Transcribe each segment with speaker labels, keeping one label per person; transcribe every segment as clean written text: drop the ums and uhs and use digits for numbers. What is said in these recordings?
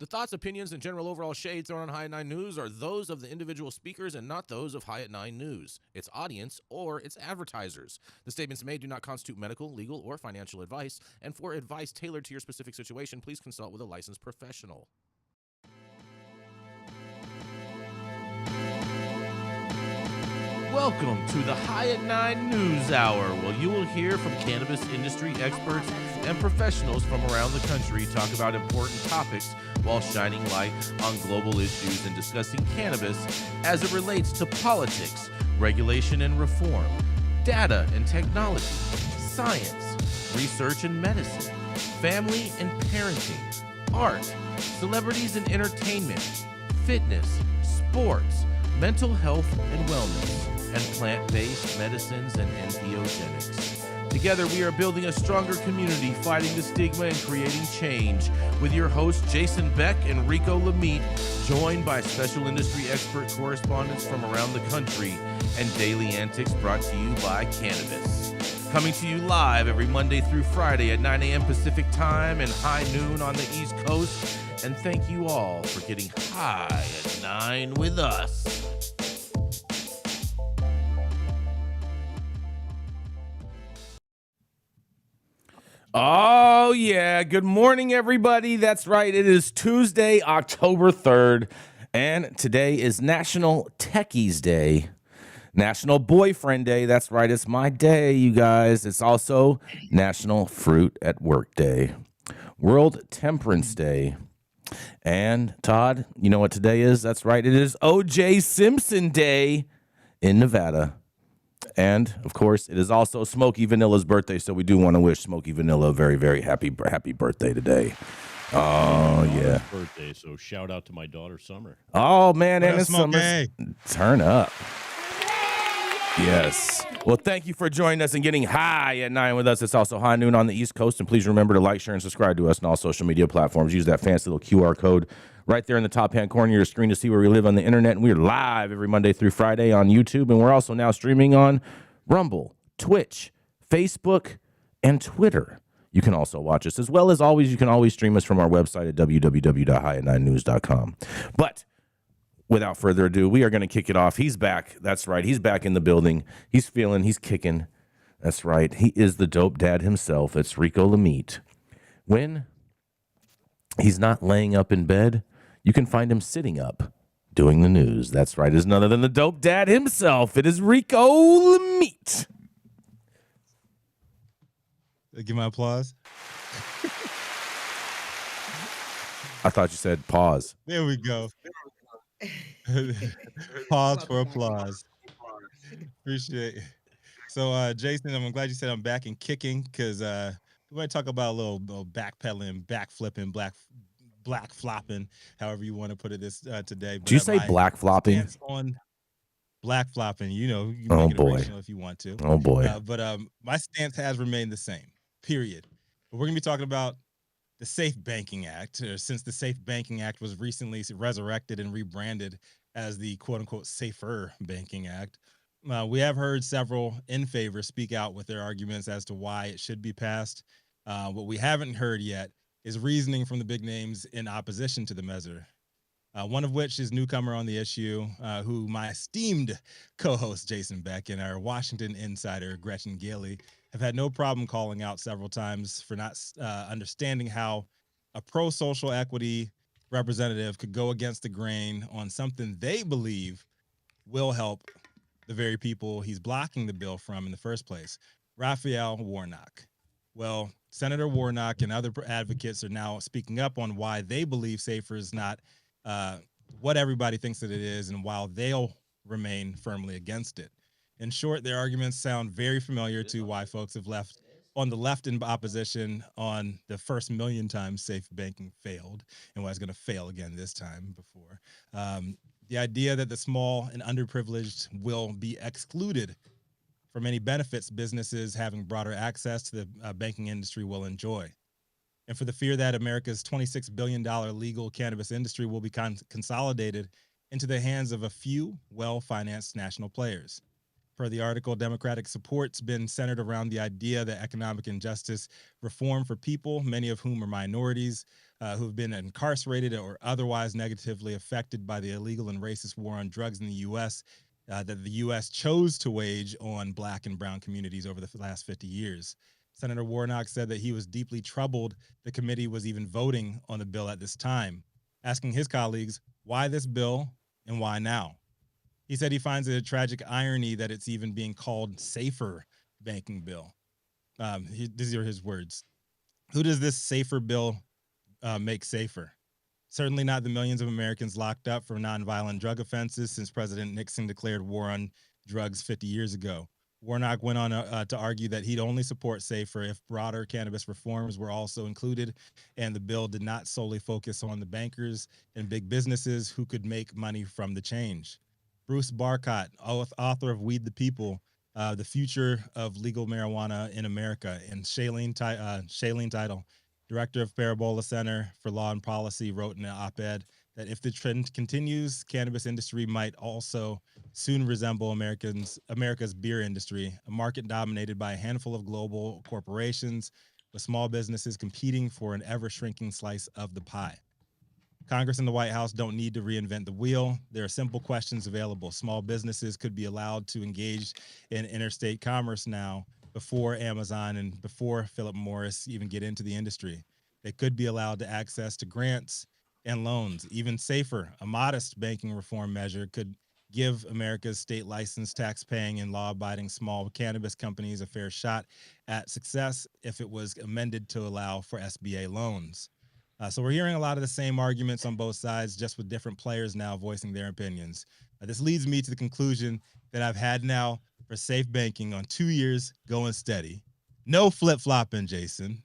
Speaker 1: The thoughts, opinions, and general overall shades thrown on High at 9 News are those of the individual speakers and not those of High at 9 News, its audience, or its advertisers. The statements made do not constitute medical, legal, or financial advice, and for advice tailored to your specific situation, please consult with a licensed professional. Welcome to the High at 9 News Hour, where you will hear from cannabis industry experts and professionals from around the country talk about important topics while shining light on global issues and discussing cannabis as it relates to politics, regulation and reform, data and technology, science, research and medicine, family and parenting, art, celebrities and entertainment, fitness, sports, mental health and wellness, and plant-based medicines and entheogenics. Together, we are building a stronger community, fighting the stigma and creating change. With your hosts, Jason Beck and Rico Lamitte, joined by special industry expert correspondents from around the country, and daily antics brought to you by Cannabis. Coming to you live every Monday through Friday at 9 a.m. Pacific Time and high noon on the East Coast. And thank you all for getting high at 9 with us. Oh, yeah. Good morning, everybody. That's right. It is Tuesday, October 3rd, and today is National Techies Day, National Boyfriend Day. That's right. It's my day, you guys. It's also National Fruit at Work Day, World Temperance Day. And, Todd, you know what today is? That's right. It is O.J. Simpson Day in Nevada. And, of course, it is also Smokey Vanilla's birthday, so we do want to wish Smokey Vanilla a very, very happy birthday today. Oh, yeah.
Speaker 2: Birthday, so shout out to my daughter, Summer.
Speaker 1: Oh, man, and it's
Speaker 3: Smokey.
Speaker 1: Turn up. Yes. Well, thank you for joining us and getting high at 9 with us. It's also high noon on the East Coast, and please remember to like, share, and subscribe to us on all social media platforms. Use that fancy little QR code right there in the top-hand corner of your screen to see where we live on the internet. And we're live every Monday through Friday on YouTube, and we're also now streaming on Rumble, Twitch, Facebook, and Twitter. You can also watch us, as well as always, you can always stream us from our website at www.highat9news.com. But without further ado, we are going to kick it off. He's back. That's right. He's back in the building. He's feeling, he's kicking. That's right. He is the dope dad himself. It's Rico Lamitte. When he's not laying up in bed, you can find him sitting up doing the news. That's right. It's none other than the dope dad himself. It is Rico Lamitte.
Speaker 3: Give my applause.
Speaker 1: I thought you said pause.
Speaker 3: There we go. Pause for applause. Appreciate it. So, Jason, I'm glad you said I'm back and kicking because we're going to talk about a little backpedaling, backflipping, black flopping, however you want to put it this today. But
Speaker 1: Did you say black flopping?
Speaker 3: On black flopping, you make
Speaker 1: Oh,
Speaker 3: it
Speaker 1: boy.
Speaker 3: original if you want to.
Speaker 1: Oh, boy.
Speaker 3: But my stance has remained the same, period. But we're going to be talking about the Safe Banking Act, since the Safe Banking Act was recently resurrected and rebranded as the quote-unquote Safer Banking Act. We have heard several in favor speak out with their arguments as to why it should be passed. What we haven't heard yet is reasoning from the big names in opposition to the measure. One of which is newcomer on the issue, who my esteemed co-host Jason Beck and our Washington insider Gretchen Gailey have had no problem calling out several times for not understanding how a pro-social equity representative could go against the grain on something they believe will help the very people he's blocking the bill from in the first place, Raphael Warnock. Well, Senator Warnock and other advocates are now speaking up on why they believe SAFER is not what everybody thinks that it is, and while they'll remain firmly against it. In short, their arguments sound very familiar to why folks have left on the left in opposition on the first million times safe banking failed, and why it's going to fail again this time before. The idea that the small and underprivileged will be excluded from any benefits businesses having broader access to the banking industry will enjoy. And for the fear that America's $26 billion legal cannabis industry will be consolidated into the hands of a few well-financed national players. Per the article, Democratic support's been centered around the idea that economic injustice reform for people, many of whom are minorities, who've been incarcerated or otherwise negatively affected by the illegal and racist war on drugs in the U.S. That the U.S. chose to wage on Black and brown communities over the last 50 years. Senator Warnock said that he was deeply troubled the committee was even voting on the bill at this time, asking his colleagues, why this bill and why now? He said he finds it a tragic irony that it's even being called safer banking bill. These are his words. Who does this safer bill make safer? Certainly not the millions of Americans locked up for nonviolent drug offenses since President Nixon declared war on drugs 50 years ago. Warnock went on to argue that he'd only support safer if broader cannabis reforms were also included, and the bill did not solely focus on the bankers and big businesses who could make money from the change. Bruce Barcott, author of Weed the People, The Future of Legal Marijuana in America, and Shailene Title, director of Parabola Center for Law and Policy, wrote in an op-ed that if the trend continues, cannabis industry might also soon resemble America's beer industry, a market dominated by a handful of global corporations, with small businesses competing for an ever-shrinking slice of the pie. Congress and the White House don't need to reinvent the wheel. There are simple questions available. Small businesses could be allowed to engage in interstate commerce now before Amazon and before Philip Morris even get into the industry. They could be allowed to access to grants and loans. Even safer, a modest banking reform measure could give America's state licensed, tax-paying, and law-abiding small cannabis companies a fair shot at success if it was amended to allow for SBA loans. So we're hearing a lot of the same arguments on both sides, just with different players now voicing their opinions. This leads me to the conclusion that I've had now for safe banking on 2 years going steady. No flip-flopping, Jason.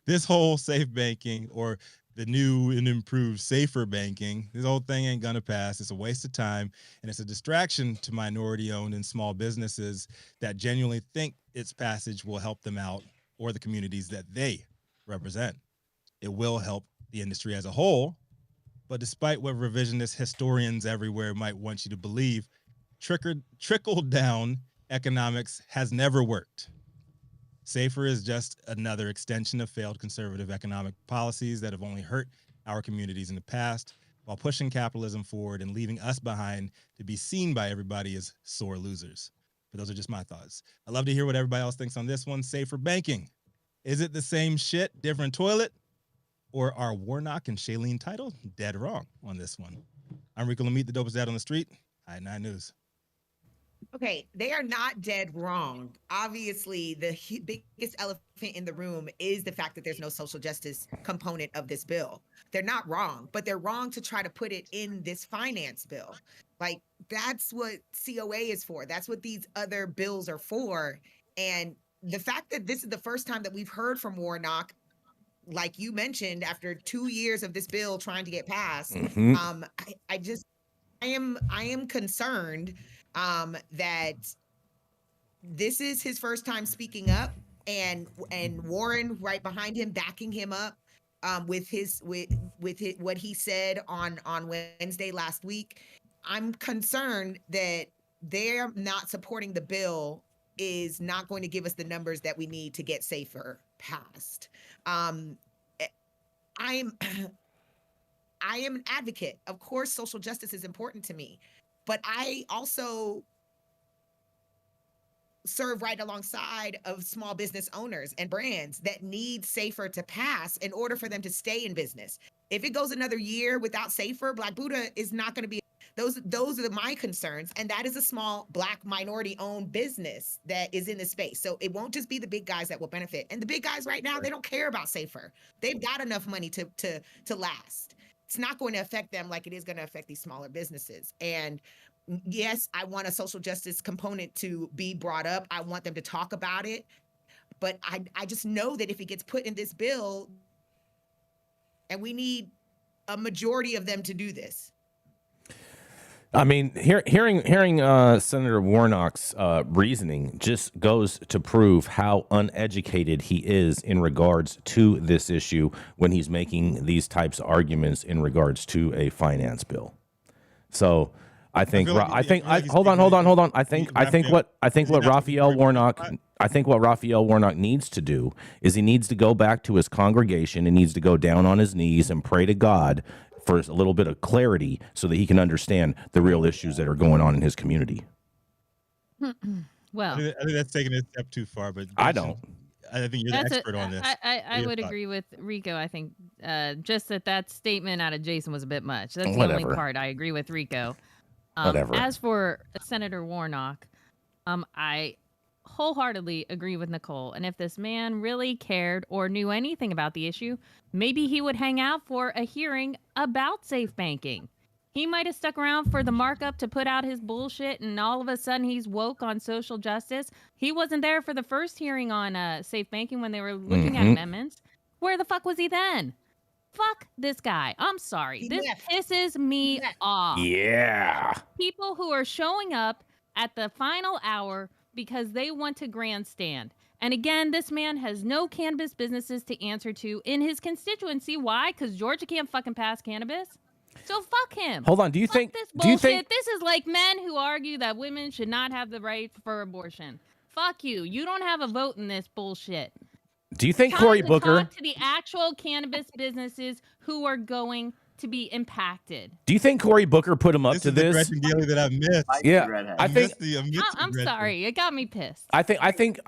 Speaker 3: This whole safe banking, or the new and improved safer banking, this whole thing ain't gonna pass. It's a waste of time, and it's a distraction to minority-owned and small businesses that genuinely think its passage will help them out or the communities that they represent. It will help the industry as a whole, but despite what revisionist historians everywhere might want you to believe, trickle-down economics has never worked. Safer is just another extension of failed conservative economic policies that have only hurt our communities in the past, while pushing capitalism forward and leaving us behind to be seen by everybody as sore losers. But those are just my thoughts. I'd love to hear what everybody else thinks on this one. Safer banking. Is it the same shit, different toilet? Or are Warnock and Shailene Title dead wrong on this one? I'm Rico Lamitte, the dopest dad on the street. High 9 News.
Speaker 4: Okay, they are not dead wrong. Obviously, the biggest elephant in the room is the fact that there's no social justice component of this bill. They're not wrong, but they're wrong to try to put it in this finance bill. Like, that's what COA is for. That's what these other bills are for. And the fact that this is the first time that we've heard from Warnock, like you mentioned, after 2 years of this bill trying to get passed, I am concerned that this is his first time speaking up, and Warren right behind him, backing him up with what he said on Wednesday last week. I'm concerned that they're not supporting the bill is not going to give us the numbers that we need to get safer passed. I am an advocate. Of course, social justice is important to me, but I also serve right alongside of small business owners and brands that need safer to pass in order for them to stay in business. If it goes another year without safer, Black Buddha is not going to be. Those are my concerns, and that is a small Black minority-owned business that is in this space. So it won't just be the big guys that will benefit. And the big guys right now, they don't care about safer. They've got enough money to last. It's not going to affect them like it is going to affect these smaller businesses. And yes, I want a social justice component to be brought up. I want them to talk about it. But I just know that if it gets put in this bill, and we need a majority of them to do this.
Speaker 5: I mean, hearing Senator Warnock's reasoning just goes to prove how uneducated he is in regards to this issue when he's making these types of arguments in regards to a finance bill. So I think
Speaker 3: feel like
Speaker 5: I think
Speaker 3: like he's
Speaker 5: hold on. I think what
Speaker 3: Raphael
Speaker 5: Raphael Warnock needs to do is he needs to go back to his congregation and needs to go down on his knees and pray to God for a little bit of clarity so that he can understand the real issues that are going on in his community.
Speaker 6: Well,
Speaker 3: I think that's taking it a step too far, but
Speaker 5: I don't.
Speaker 3: I think you're the expert on this.
Speaker 6: I would agree with Rico. I think just that statement out of Jason was a bit much. That's the
Speaker 5: Whatever.
Speaker 6: only part I agree with Rico.
Speaker 5: Whatever.
Speaker 6: As for Senator Warnock, I wholeheartedly agree with Nicole. And if this man really cared or knew anything about the issue, maybe he would hang out for a hearing about safe banking. He might have stuck around for the markup to put out his bullshit, and all of a sudden he's woke on social justice. He wasn't there for the first hearing on safe banking when they were looking at amendments. Where the fuck was he then? Fuck this guy. I'm sorry. This pisses me off.
Speaker 5: Yeah.
Speaker 6: People who are showing up at the final hour because they want to grandstand. And again, this man has no cannabis businesses to answer to in his constituency. Why? Because Georgia can't fucking pass cannabis. So fuck him.
Speaker 5: Hold on. Do you
Speaker 6: Fuck
Speaker 5: think?
Speaker 6: this
Speaker 5: Do you
Speaker 6: bullshit?
Speaker 5: think?
Speaker 6: This is like men who argue that women should not have the right for abortion. Fuck you. You don't have a vote in this bullshit.
Speaker 5: Do you think
Speaker 6: Time
Speaker 5: Cory
Speaker 6: to
Speaker 5: Booker?
Speaker 6: talk to the actual cannabis businesses who are going to be impacted.
Speaker 5: Do you think Cory Booker put him up
Speaker 3: This
Speaker 5: to
Speaker 3: is the
Speaker 5: this?
Speaker 3: Gretchen Gailey that I missed.
Speaker 5: Yeah, I think.
Speaker 6: I'm sorry. It got me pissed.
Speaker 5: I think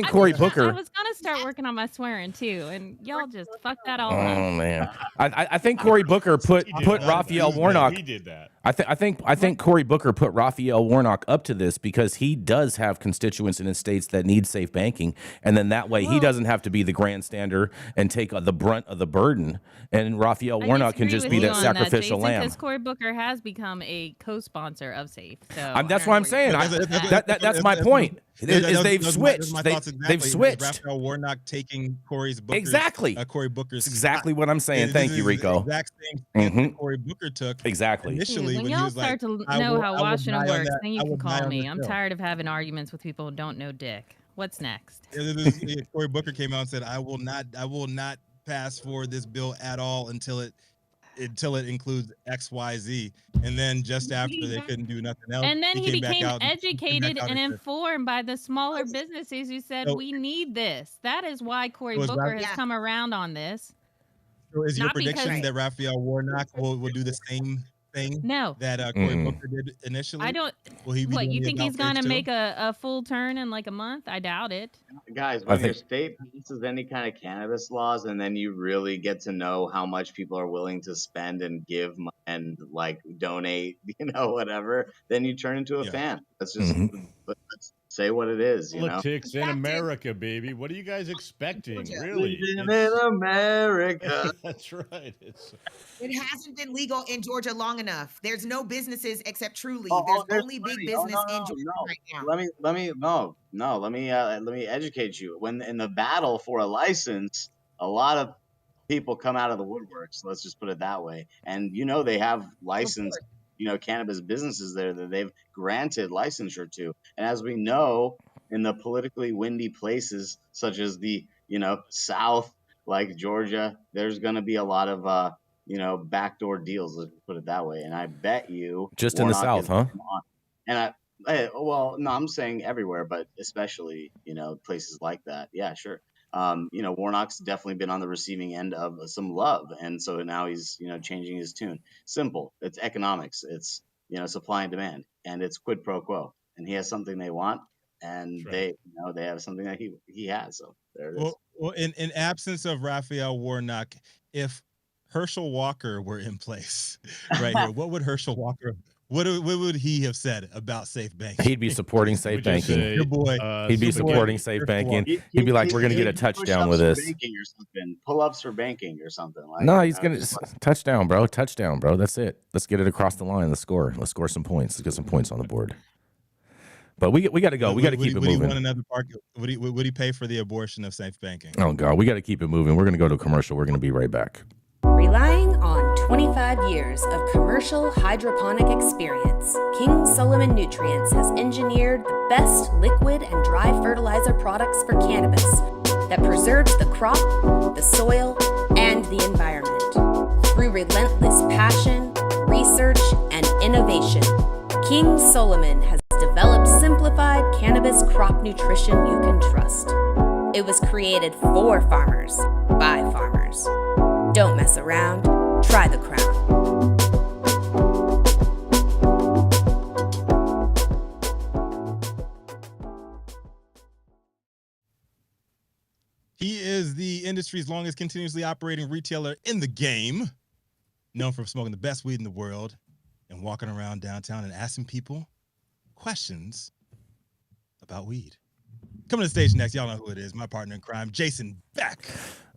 Speaker 5: Cory Booker.
Speaker 6: I was gonna start working on my swearing too, and y'all just fucked that all
Speaker 5: Oh
Speaker 6: up.
Speaker 5: man, I think Cory Booker put Raphael Warnock.
Speaker 2: He did that.
Speaker 5: I think Cory Booker put Raphael Warnock up to this because he does have constituents in his states that need safe banking, and then that way he doesn't have to be the grandstander and take the brunt of the burden, and Raphael Warnock can just be that sacrificial lamb.
Speaker 6: Because Cory Booker has become a co-sponsor of Safe, so
Speaker 5: That's what I'm saying. That's my point. They've switched. They've switched.
Speaker 3: Raphael Warnock taking Cory Booker's.
Speaker 5: Exactly.
Speaker 3: Cory Booker's.
Speaker 5: That's exactly what I'm saying. Thank you, Rico.
Speaker 3: The exact same stance that Cory Booker took.
Speaker 5: Exactly.
Speaker 3: Initially,
Speaker 6: when
Speaker 3: when he
Speaker 6: y'all
Speaker 3: was
Speaker 6: start
Speaker 3: like,
Speaker 6: to know how Washington works, then you
Speaker 3: I
Speaker 6: can
Speaker 3: will die
Speaker 6: call
Speaker 3: on
Speaker 6: me.
Speaker 3: this
Speaker 6: I'm
Speaker 3: hill.
Speaker 6: tired of having arguments with people who don't know dick. What's next?
Speaker 3: Cory Booker came out and said, I will not pass for this bill at all until it includes XYZ. And then just after they couldn't do nothing else.
Speaker 6: And then he became educated and
Speaker 3: said,
Speaker 6: informed by the smaller businesses who said, we need this. That is why Cory Booker has come around on this.
Speaker 3: So is your
Speaker 6: Not because-
Speaker 3: prediction that Raphael Warnock will do the same thing
Speaker 6: No.
Speaker 3: that Cory Booker did initially?
Speaker 6: I don't.
Speaker 3: Will he be
Speaker 6: What,
Speaker 3: doing
Speaker 6: you
Speaker 3: the
Speaker 6: think he's
Speaker 3: about
Speaker 6: going to
Speaker 3: face too?
Speaker 6: make a full turn in like a month? I doubt it.
Speaker 7: Guys, when your state passes any kind of cannabis laws, and then you really get to know how much people are willing to spend and give and like donate, whatever, then you turn into a fan. Let's just let's say what it is.
Speaker 2: Politics in America, baby. What are you guys expecting? Really?
Speaker 7: In America.
Speaker 2: That's right.
Speaker 4: It hasn't been legal in Georgia long enough. There's no businesses except Truly.
Speaker 7: Oh,
Speaker 4: there's only big business in Georgia right now.
Speaker 7: Let me educate you. When in the battle for a license, a lot of people come out of the woodworks. Let's just put it that way. And they have licensed, cannabis businesses there that they've granted licensure to. And as we know, in the politically windy places such as the South, like Georgia, there's going to be a lot of backdoor deals. Let's put it that way. And I bet you
Speaker 5: just in the South, huh?
Speaker 7: And I'm saying everywhere, but especially, places like that. Yeah, sure. Warnock's definitely been on the receiving end of some love. And so now he's, changing his tune. Simple. It's economics. It's, supply and demand, and it's quid pro quo. And he has something they want, and they have something that he has. So there it is.
Speaker 3: Well, in absence of Raphael Warnock, if Herschel Walker were in place right here, what would Herschel Walker? What would he have said about safe banking?
Speaker 5: He'd be supporting safe banking.
Speaker 3: Your boy.
Speaker 5: He'd be supporting safe banking. He'd be like, "We're gonna get a touchdown with this."
Speaker 7: Pull-ups for banking or something.
Speaker 5: No, he's gonna touchdown, bro. Touchdown, bro. That's it. Let's get it across the line. Let's score some points. Let's get some points on the board. But we got to go. We got to keep it moving.
Speaker 3: Would he pay for the abortion of safe banking?
Speaker 5: Oh God, we got to keep it moving. We're gonna go to a commercial. We're gonna be right back.
Speaker 8: Relying on 25 years of commercial hydroponic experience, King Solomon Nutrients has engineered the best liquid and dry fertilizer products for cannabis that preserves the crop, the soil, and the environment. Through relentless passion, research, and innovation, King Solomon has developed simplified cannabis crop nutrition you can trust. It was created for farmers, by farmers. Don't mess around, try the crown.
Speaker 3: He is the industry's longest continuously operating retailer in the game, known for smoking the best weed in the world and walking around downtown and asking people questions about weed. Coming to the stage next, y'all know who it is, my partner in crime, Jason Beck.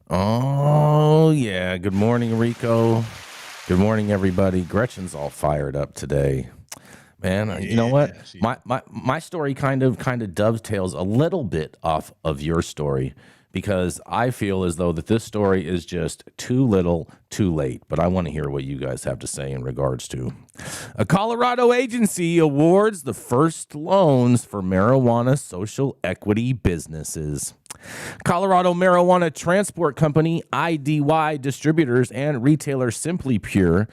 Speaker 5: Oh, yeah. Good morning, Rico. Good morning, everybody. Gretchen's all fired up today. Man, you know what? My story kind of dovetails a little bit off of your story, because I feel as though that this story is just too little, too late. But I want to hear what you guys have to say in regards to. A Colorado agency awards the first loans for marijuana social equity businesses. Colorado Marijuana Transport Company, IDY distributors, and retailer Simply Pure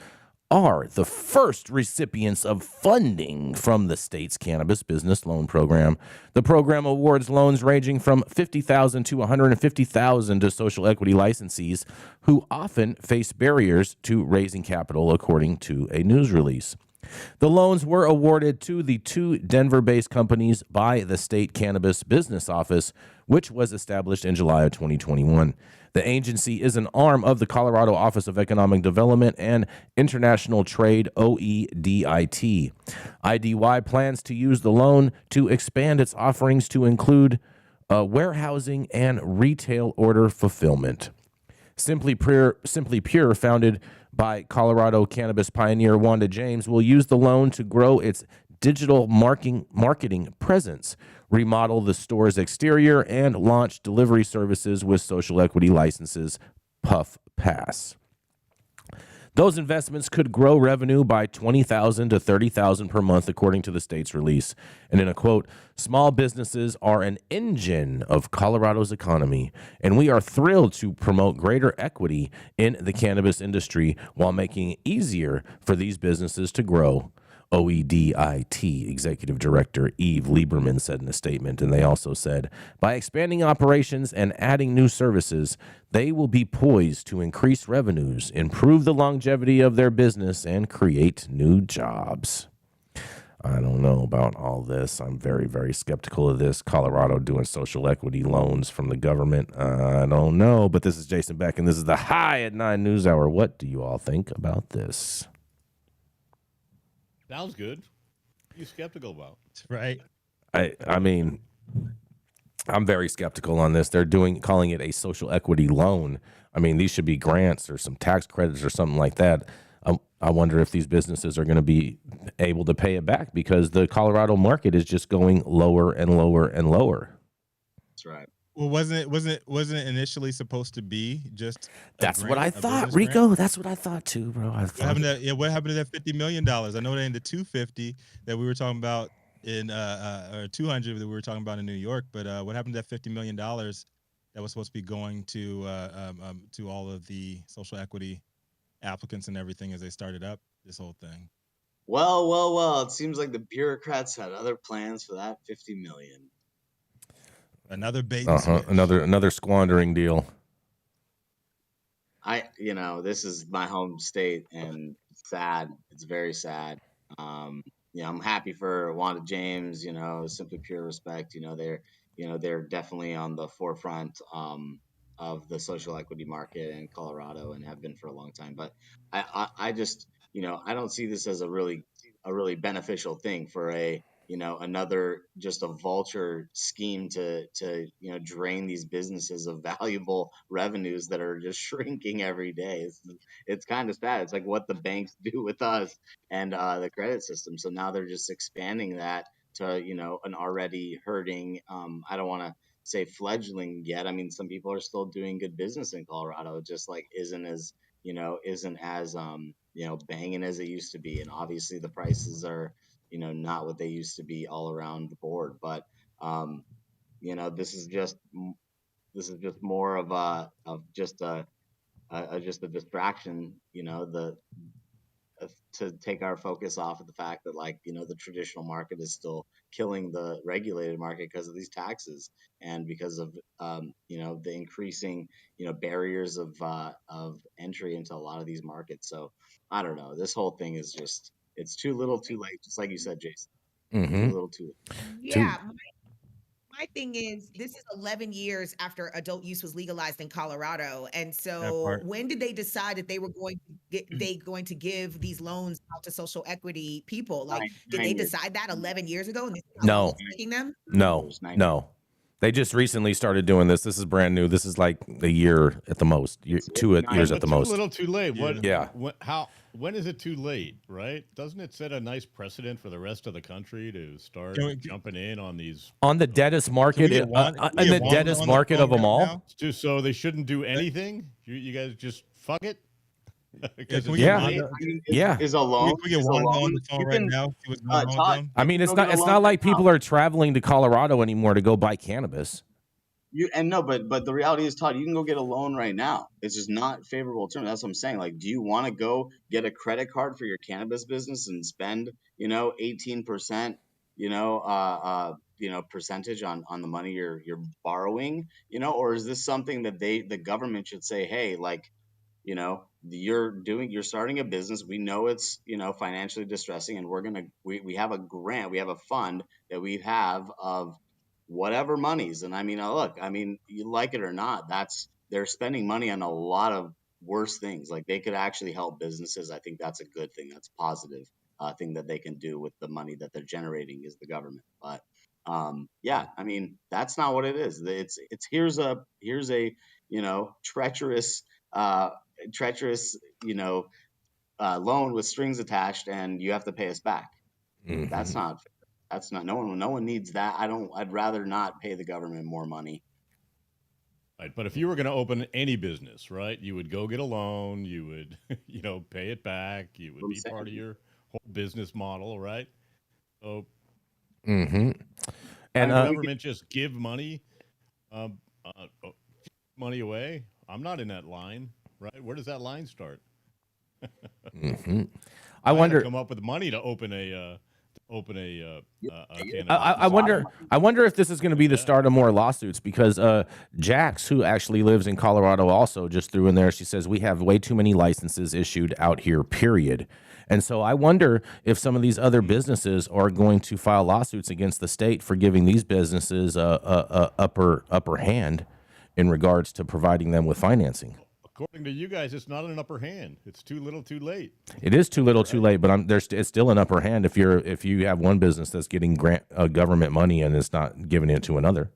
Speaker 5: are the first recipients of funding from the state's cannabis business loan program. The program awards loans ranging from $50,000 to $150,000 to social equity licensees who often face barriers to raising capital, according to a news release. The loans were awarded to the two Denver-based companies by the State Cannabis Business Office, which was established in July of 2021. The agency is an arm of the Colorado Office of Economic Development and International Trade, OEDIT. IDY plans to use the loan to expand its offerings to include warehousing and retail order fulfillment. Simply Pure, founded by Colorado cannabis pioneer Wanda James, will use the loan to grow its digital marketing presence, remodel the store's exterior, and launch delivery services with social equity licenses Puff Pass. Those investments could grow revenue by $20,000 to $30,000 per month, according to the state's release. And in a quote, "Small businesses are an engine of Colorado's economy, and we are thrilled to promote greater equity in the cannabis industry while making it easier for these businesses to grow," OEDIT Executive Director Eve Lieberman said in a statement. And they also said, by expanding operations and adding new services, they will be poised to increase revenues, improve the longevity of their business, and create new jobs. I don't know about all this. I'm very, very skeptical of this. Colorado doing social equity loans from the government. I don't know. But this is Jason Beck, and this is the High at 9 News Hour. What do you all think about this?
Speaker 2: Sounds good. What are you skeptical about?
Speaker 3: Right.
Speaker 5: I mean, I'm very skeptical on this. They're calling it a social equity loan. I mean, these should be grants or some tax credits or something like that. I wonder if these businesses are going to be able to pay it back, because the Colorado market is just going lower and lower and lower.
Speaker 7: That's right.
Speaker 3: Well, wasn't it initially supposed to be just
Speaker 5: That's
Speaker 3: grant,
Speaker 5: what I thought, Rico. Grant? That's what I thought too, bro.
Speaker 3: What happened to that $50 million? I know they're in the $250 that we were talking about in or $200 that we were talking about in New York, but what happened to that $50 million that was supposed to be going to all of the social equity applicants and everything as they started up this whole thing?
Speaker 7: Well, it seems like the bureaucrats had other plans for that $50 million.
Speaker 3: Another bait and switch.
Speaker 5: Another squandering deal.
Speaker 7: This is my home state, and it's sad. It's very sad. I'm happy for Wanda James. Simply Pure respect. They're definitely on the forefront of the social equity market in Colorado and have been for a long time. But I just I don't see this as a really beneficial thing for another just a vulture scheme to drain these businesses of valuable revenues that are just shrinking every day. It's kind of sad. It's like what the banks do with us and the credit system. So now they're just expanding that to an already hurting. I don't want to say fledgling yet. I mean, some people are still doing good business in Colorado. It just like isn't as banging as it used to be, and obviously the prices are not what they used to be all around the board. But this is just more of just a distraction. to take our focus off of the fact that, like, the traditional market is still killing the regulated market because of these taxes and because of the increasing barriers of entry into a lot of these markets. So I don't know, this whole thing is just, it's too little too late, just like you said, Jason. Too little too late.
Speaker 4: Yeah, my thing is, this is 11 years after adult use was legalized in Colorado. And
Speaker 3: That
Speaker 4: so
Speaker 3: part.
Speaker 4: when did they decide that they were going to give these loans out to social equity people? Like, did they
Speaker 7: 9 years.
Speaker 4: decide that 11 years ago? And this is how long
Speaker 5: No,
Speaker 4: it's taking them?
Speaker 5: no, no. They just recently started doing this. This is brand new. This is like a year at the most, two years at the
Speaker 2: Too
Speaker 5: most.
Speaker 2: little, too late.
Speaker 3: Yeah.
Speaker 2: When is it too late? Right? Doesn't it set a nice precedent for the rest of the country to start jumping in on these
Speaker 5: On the deadest market,
Speaker 3: get
Speaker 5: in
Speaker 3: Juan
Speaker 5: the
Speaker 3: on
Speaker 5: deadest
Speaker 3: the
Speaker 5: market of
Speaker 3: phone
Speaker 5: them
Speaker 3: right
Speaker 5: all?
Speaker 3: now?
Speaker 2: so they shouldn't do anything? You guys just fuck it? Because
Speaker 3: Can we
Speaker 2: it's
Speaker 3: get
Speaker 5: Yeah.
Speaker 2: late?
Speaker 3: Wanda-
Speaker 7: I mean,
Speaker 5: Yeah.
Speaker 7: is a loan.
Speaker 3: Can we get
Speaker 7: Is a
Speaker 3: Wanda on
Speaker 7: loan.
Speaker 3: the phone
Speaker 7: You
Speaker 3: right
Speaker 7: can,
Speaker 3: now? See what's going on
Speaker 7: Todd,
Speaker 3: with them?
Speaker 5: I mean, it's
Speaker 7: go
Speaker 5: not
Speaker 7: get a
Speaker 5: it's
Speaker 7: loan
Speaker 5: not like
Speaker 7: right now.
Speaker 5: people are traveling to Colorado anymore to go buy cannabis.
Speaker 7: But the reality is, Todd, you can go get a loan right now. It's just not favorable terms. That's what I'm saying. Like, do you want to go get a credit card for your cannabis business and spend 18% percentage on the money you're borrowing, or is this something that the government should say, hey, like, you're starting a business. We know it's financially distressing, and we have a grant, we have a fund that we have of whatever monies. And I mean, look, I mean, you like it or not, they're spending money on a lot of worse things. Like, they could actually help businesses. I think that's a good thing. That's a positive thing that they can do with the money that they're generating is the government. But yeah, I mean, that's not what it is. It's here's a treacherous treacherous loan with strings attached, and you have to pay us back.
Speaker 5: Mhm.
Speaker 7: That's not no one needs that. I'd rather not pay the government more money.
Speaker 2: Right, but if you were going to open any business, right, you would go get a loan, you would, pay it back, you would be part of your whole business model, right? So,
Speaker 5: Mm-hmm. And
Speaker 2: the government just give money, money away. I'm not in that line, right? Where does that line start?
Speaker 5: mm-hmm.
Speaker 2: I
Speaker 5: I wonder.
Speaker 2: come up with money to open a cannabis.
Speaker 5: I wonder. I wonder if this is going to be the start of more lawsuits because Jax, who actually lives in Colorado, also just threw in there. She says we have way too many licenses issued out here. Period. And so I wonder if some of these other businesses are going to file lawsuits against the state for giving these businesses a upper hand in regards to providing them with financing.
Speaker 2: According to you guys, it's not an upper hand. It's too little, too late.
Speaker 5: It is too little, too late, but it's still an upper hand if you have one business that's getting government money and it's not giving it to another.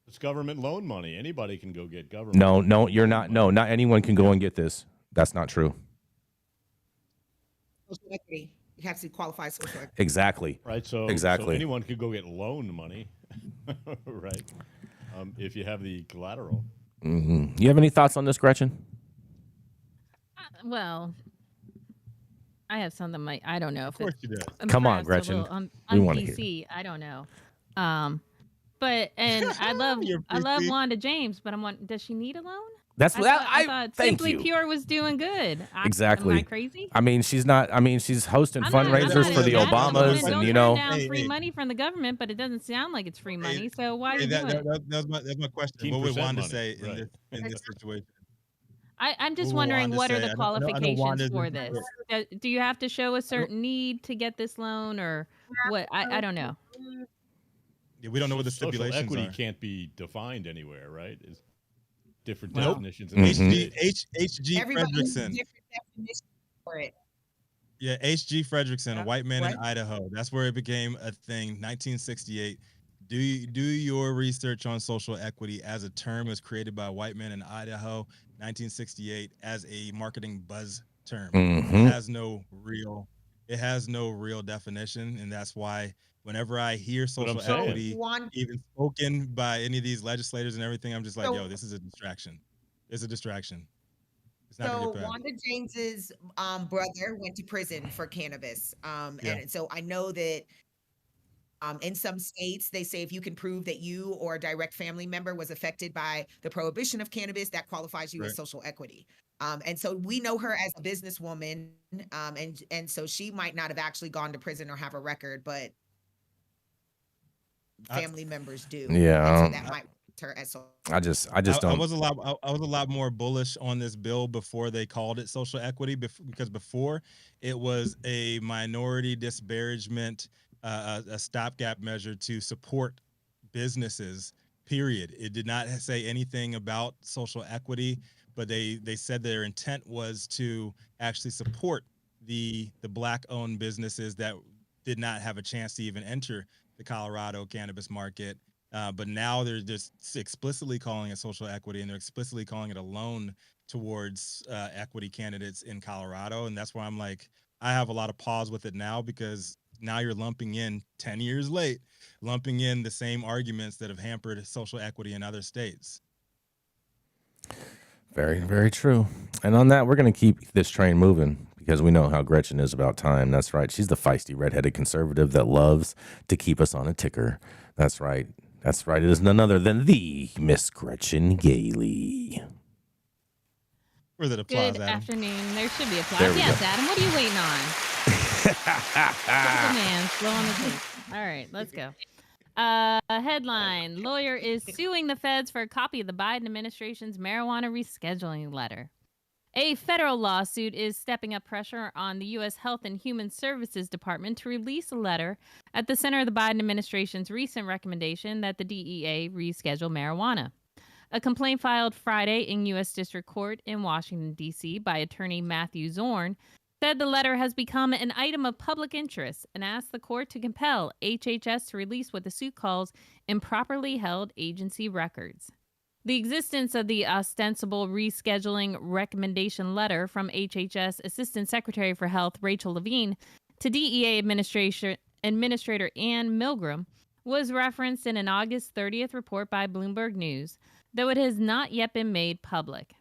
Speaker 2: It's government loan money. Anybody can go get government.
Speaker 5: No, you're not. No, not anyone can go and get this. That's not true.
Speaker 4: Social equity. You have to qualify social equity.
Speaker 5: Exactly.
Speaker 2: Right. So
Speaker 5: exactly.
Speaker 2: So anyone could go get loan money, right? If you have the collateral.
Speaker 5: Mm-hmm. You have any thoughts on this, Gretchen?
Speaker 6: Well, I have something. I don't know.
Speaker 3: Of course you do.
Speaker 5: Come on,
Speaker 6: perhaps a
Speaker 5: Gretchen.
Speaker 6: little on
Speaker 5: We wanna hear.
Speaker 6: PC. I don't know. But I love
Speaker 3: You're
Speaker 6: I love
Speaker 3: PC.
Speaker 6: Wanda James, but does she need a loan?
Speaker 5: That's what
Speaker 6: I thought
Speaker 5: thank
Speaker 6: Simply
Speaker 5: you.
Speaker 6: Pure was doing good.
Speaker 5: Exactly.
Speaker 6: Am I crazy?
Speaker 5: I mean, she's not. I mean, she's hosting
Speaker 6: I'm not
Speaker 5: fundraisers for the
Speaker 6: against it.
Speaker 5: Obamas,
Speaker 6: Don't
Speaker 5: and
Speaker 6: turn down
Speaker 3: Hey,
Speaker 6: free
Speaker 3: hey.
Speaker 6: money from the government, but it doesn't sound like it's free money. So why are
Speaker 3: Hey,
Speaker 6: you doing it?
Speaker 3: that's my question. What would
Speaker 2: 15%
Speaker 3: Wanda
Speaker 2: money,
Speaker 3: say
Speaker 2: right.
Speaker 3: in this situation?
Speaker 6: I'm just
Speaker 3: What would
Speaker 6: wondering
Speaker 3: Wanda
Speaker 6: what are
Speaker 3: say?
Speaker 6: the
Speaker 3: I know
Speaker 6: qualifications
Speaker 3: Wanda's
Speaker 6: for
Speaker 3: in-
Speaker 6: this? Do you have to show a certain need to get this loan, or what? I don't know.
Speaker 3: Yeah, we don't know what the
Speaker 2: Social
Speaker 3: stipulations
Speaker 2: equity
Speaker 3: are.
Speaker 2: can't be defined anywhere, right? It's different
Speaker 3: Nope.
Speaker 2: definitions. In
Speaker 5: Mhm.
Speaker 3: HG
Speaker 4: Everybody needs a
Speaker 3: Fredrickson.
Speaker 4: different definition for it.
Speaker 3: Yeah, H.G. Fredrickson, a white man in
Speaker 4: What?
Speaker 3: Idaho. That's where it became a thing. 1968. Do your research on social equity as a term was created by a white man in Idaho, 1968, as a marketing buzz term.
Speaker 5: Mhm.
Speaker 3: It has no real definition, and that's why whenever I hear
Speaker 2: what I'm
Speaker 3: social
Speaker 2: saying.
Speaker 3: equity even spoken by any of these legislators and everything, I'm just like,
Speaker 4: So-
Speaker 3: yo, this is a distraction. It's a distraction. It's not gonna
Speaker 4: So
Speaker 3: get passed.
Speaker 4: Wanda James's brother went to prison for cannabis.
Speaker 3: Yeah.
Speaker 4: And so I know that In some states, they say if you can prove that you or a direct family member was affected by the prohibition of cannabis, that qualifies you as social equity. And so we know her as a businesswoman, and so she might not have actually gone to prison or have a record, but family members do.
Speaker 5: Yeah,
Speaker 4: and so that might her as social.
Speaker 5: I just don't.
Speaker 3: I was a lot more bullish on this bill before they called it social equity, because before it was a minority disparagement, a stopgap measure to support businesses. Period. It did not say anything about social equity, but they said their intent was to actually support the Black-owned businesses that did not have a chance to even enter the Colorado cannabis market. But now they're just explicitly calling it social equity, and they're explicitly calling it a loan towards equity candidates in Colorado. And that's why I'm like, I have a lot of pause with it now, because now you're lumping in 10 years late, lumping in the same arguments that have hampered social equity in other states.
Speaker 5: Very, very true. And on that, we're going to keep this train moving, because we know how Gretchen is about time. That's right. She's the feisty redheaded conservative that loves to keep us on a ticker. That's right. That's right. It is none other than the Miss Gretchen Gailey.
Speaker 3: Where's that applause,
Speaker 6: Good
Speaker 3: Adam?
Speaker 6: afternoon. There should be applause.
Speaker 5: There we
Speaker 6: Yes,
Speaker 5: go.
Speaker 6: Adam. What are you waiting on? Typical man, slow on the tape. All right, let's go. Headline: Lawyer is suing the feds for a copy of the Biden administration's marijuana rescheduling letter. A federal lawsuit is stepping up pressure on the U.S. Health and Human Services Department to release a letter at the center of the Biden administration's recent recommendation that the DEA reschedule marijuana. A complaint filed Friday in U.S. District Court in Washington, D.C. by attorney Matthew Zorn said the letter has become an item of public interest and asked the court to compel HHS to release what the suit calls improperly held agency records. The existence of the ostensible rescheduling recommendation letter from HHS Assistant Secretary for Health Rachel Levine to DEA Administrator Ann Milgram was referenced in an August 30th report by Bloomberg News, though it has not yet been made public.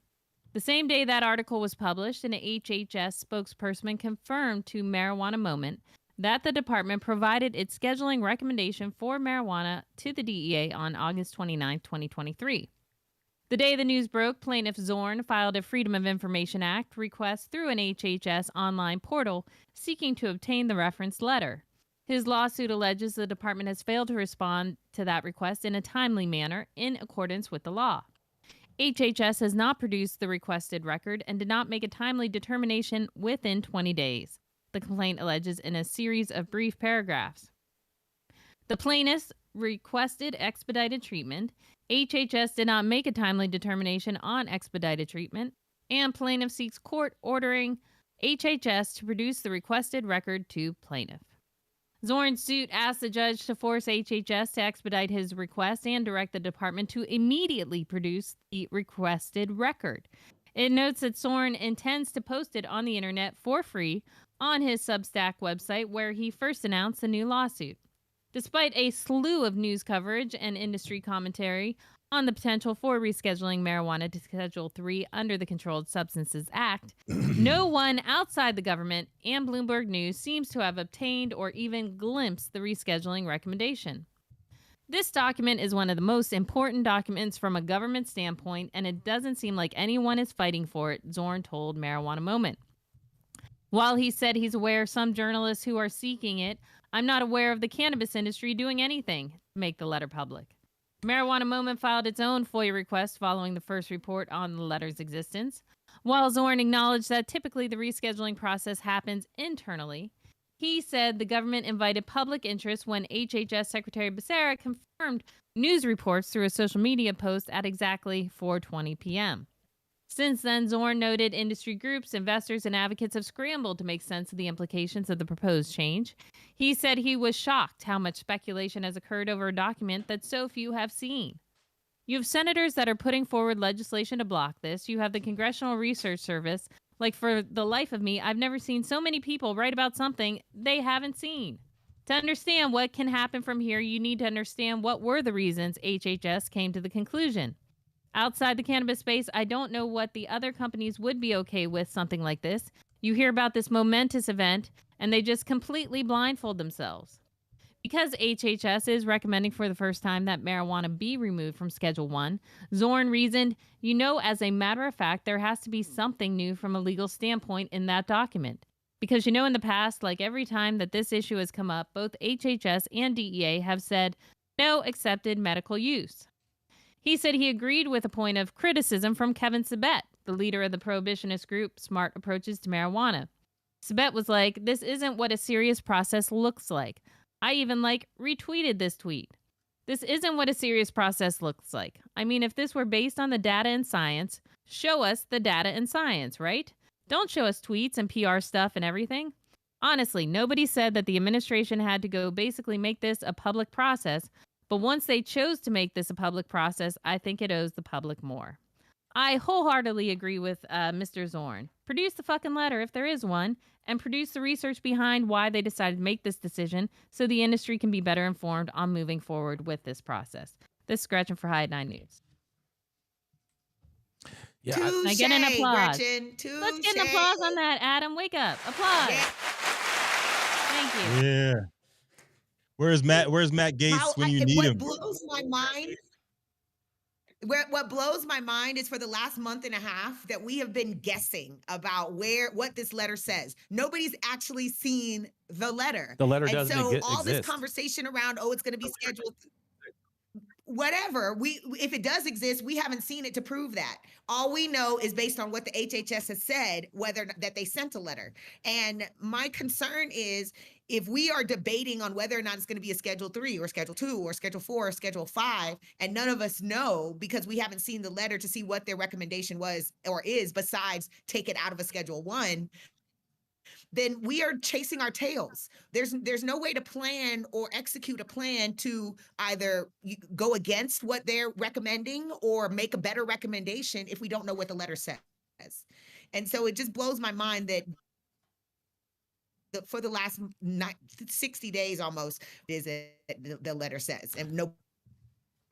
Speaker 6: The same day that article was published, an HHS spokesperson confirmed to Marijuana Moment that the department provided its scheduling recommendation for marijuana to the DEA on August 29, 2023. The day the news broke, plaintiff Zorn filed a Freedom of Information Act request through an HHS online portal seeking to obtain the referenced letter. His lawsuit alleges the department has failed to respond to that request in a timely manner in accordance with the law. HHS has not produced the requested record and did not make a timely determination within 20 days, the complaint alleges in a series of brief paragraphs. The plaintiffs requested expedited treatment. HHS did not make a timely determination on expedited treatment, and plaintiff seeks court ordering HHS to produce the requested record to plaintiff. Zorn's suit asked the judge to force HHS to expedite his request and direct the department to immediately produce the requested record. It notes that Zorn intends to post it on the internet for free on his Substack website, where he first announced the new lawsuit. Despite a slew of news coverage and industry commentary on the potential for rescheduling marijuana to Schedule III under the Controlled Substances Act, no one outside the government and Bloomberg News seems to have obtained or even glimpsed the rescheduling recommendation. This document is one of the most important documents from a government standpoint, and it doesn't seem like anyone is fighting for it, Zorn told Marijuana Moment. While he said he's aware of some journalists who are seeking it, I'm not aware of the cannabis industry doing anything to make the letter public. Marijuana Moment filed its own FOIA request following the first report on the letter's existence. While Zorn acknowledged that typically the rescheduling process happens internally, he said the government invited public interest when HHS Secretary Becerra confirmed news reports through a social media post at exactly 4:20 p.m. Since then, Zorn noted industry groups, investors, and advocates have scrambled to make sense of the implications of the proposed change. He said he was shocked how much speculation has occurred over a document that so few have seen. You have senators that are putting forward legislation to block this. You have the Congressional Research Service. Like, for the life of me, I've never seen so many people write about something they haven't seen. To understand what can happen from here, you need to understand what were the reasons HHS came to the conclusion. Outside the cannabis space, I don't know what the other companies would be okay with something like this. You hear about this momentous event, and they just completely blindfold themselves. Because HHS is recommending for the first time that marijuana be removed from Schedule 1, Zorn reasoned, as a matter of fact, there has to be something new from a legal standpoint in that document. Because in the past, like every time that this issue has come up, both HHS and DEA have said no accepted medical use. He said he agreed with a point of criticism from Kevin Sabet, the leader of the prohibitionist group Smart Approaches to Marijuana. Sabet was like, this isn't what a serious process looks like. I even retweeted this tweet. This isn't what a serious process looks like. I mean, if this were based on the data and science, show us the data and science, right? Don't show us tweets and PR stuff and everything. Honestly, nobody said that the administration had to go basically make this a public process, but once they chose to make this a public process, I think it owes the public more. I wholeheartedly agree with Mr. Zorn. Produce the fucking letter if there is one, and produce the research behind why they decided to make this decision so the industry can be better informed on moving forward with this process. This is Gretchen for High 9 News.
Speaker 4: Yeah,
Speaker 6: can I get an applause?
Speaker 4: Gretchen,
Speaker 6: let's get an applause on that, Adam. Wake up. Applause. Yeah. Thank you.
Speaker 3: Yeah. Where's Matt Gaetz when you need him?
Speaker 4: What blows my mind is for the last month and a half that we have been guessing about what this letter says. Nobody's actually seen the letter.
Speaker 5: The letter doesn't exist.
Speaker 4: So all this conversation around, it's going to be scheduled. Whatever. If it does exist, we haven't seen it to prove that. All we know is based on what the HHS has said, that they sent a letter. And my concern is if we are debating on whether or not it's going to be a Schedule 3 or Schedule 2 or Schedule 4 or Schedule 5, and none of us know because we haven't seen the letter to see what their recommendation was or is besides take it out of a Schedule 1, then we are chasing our tails. There's no way to plan or execute a plan to either go against what they're recommending or make a better recommendation if we don't know what the letter says. And so it just blows my mind that for the last 60 days almost is it the letter says, and no.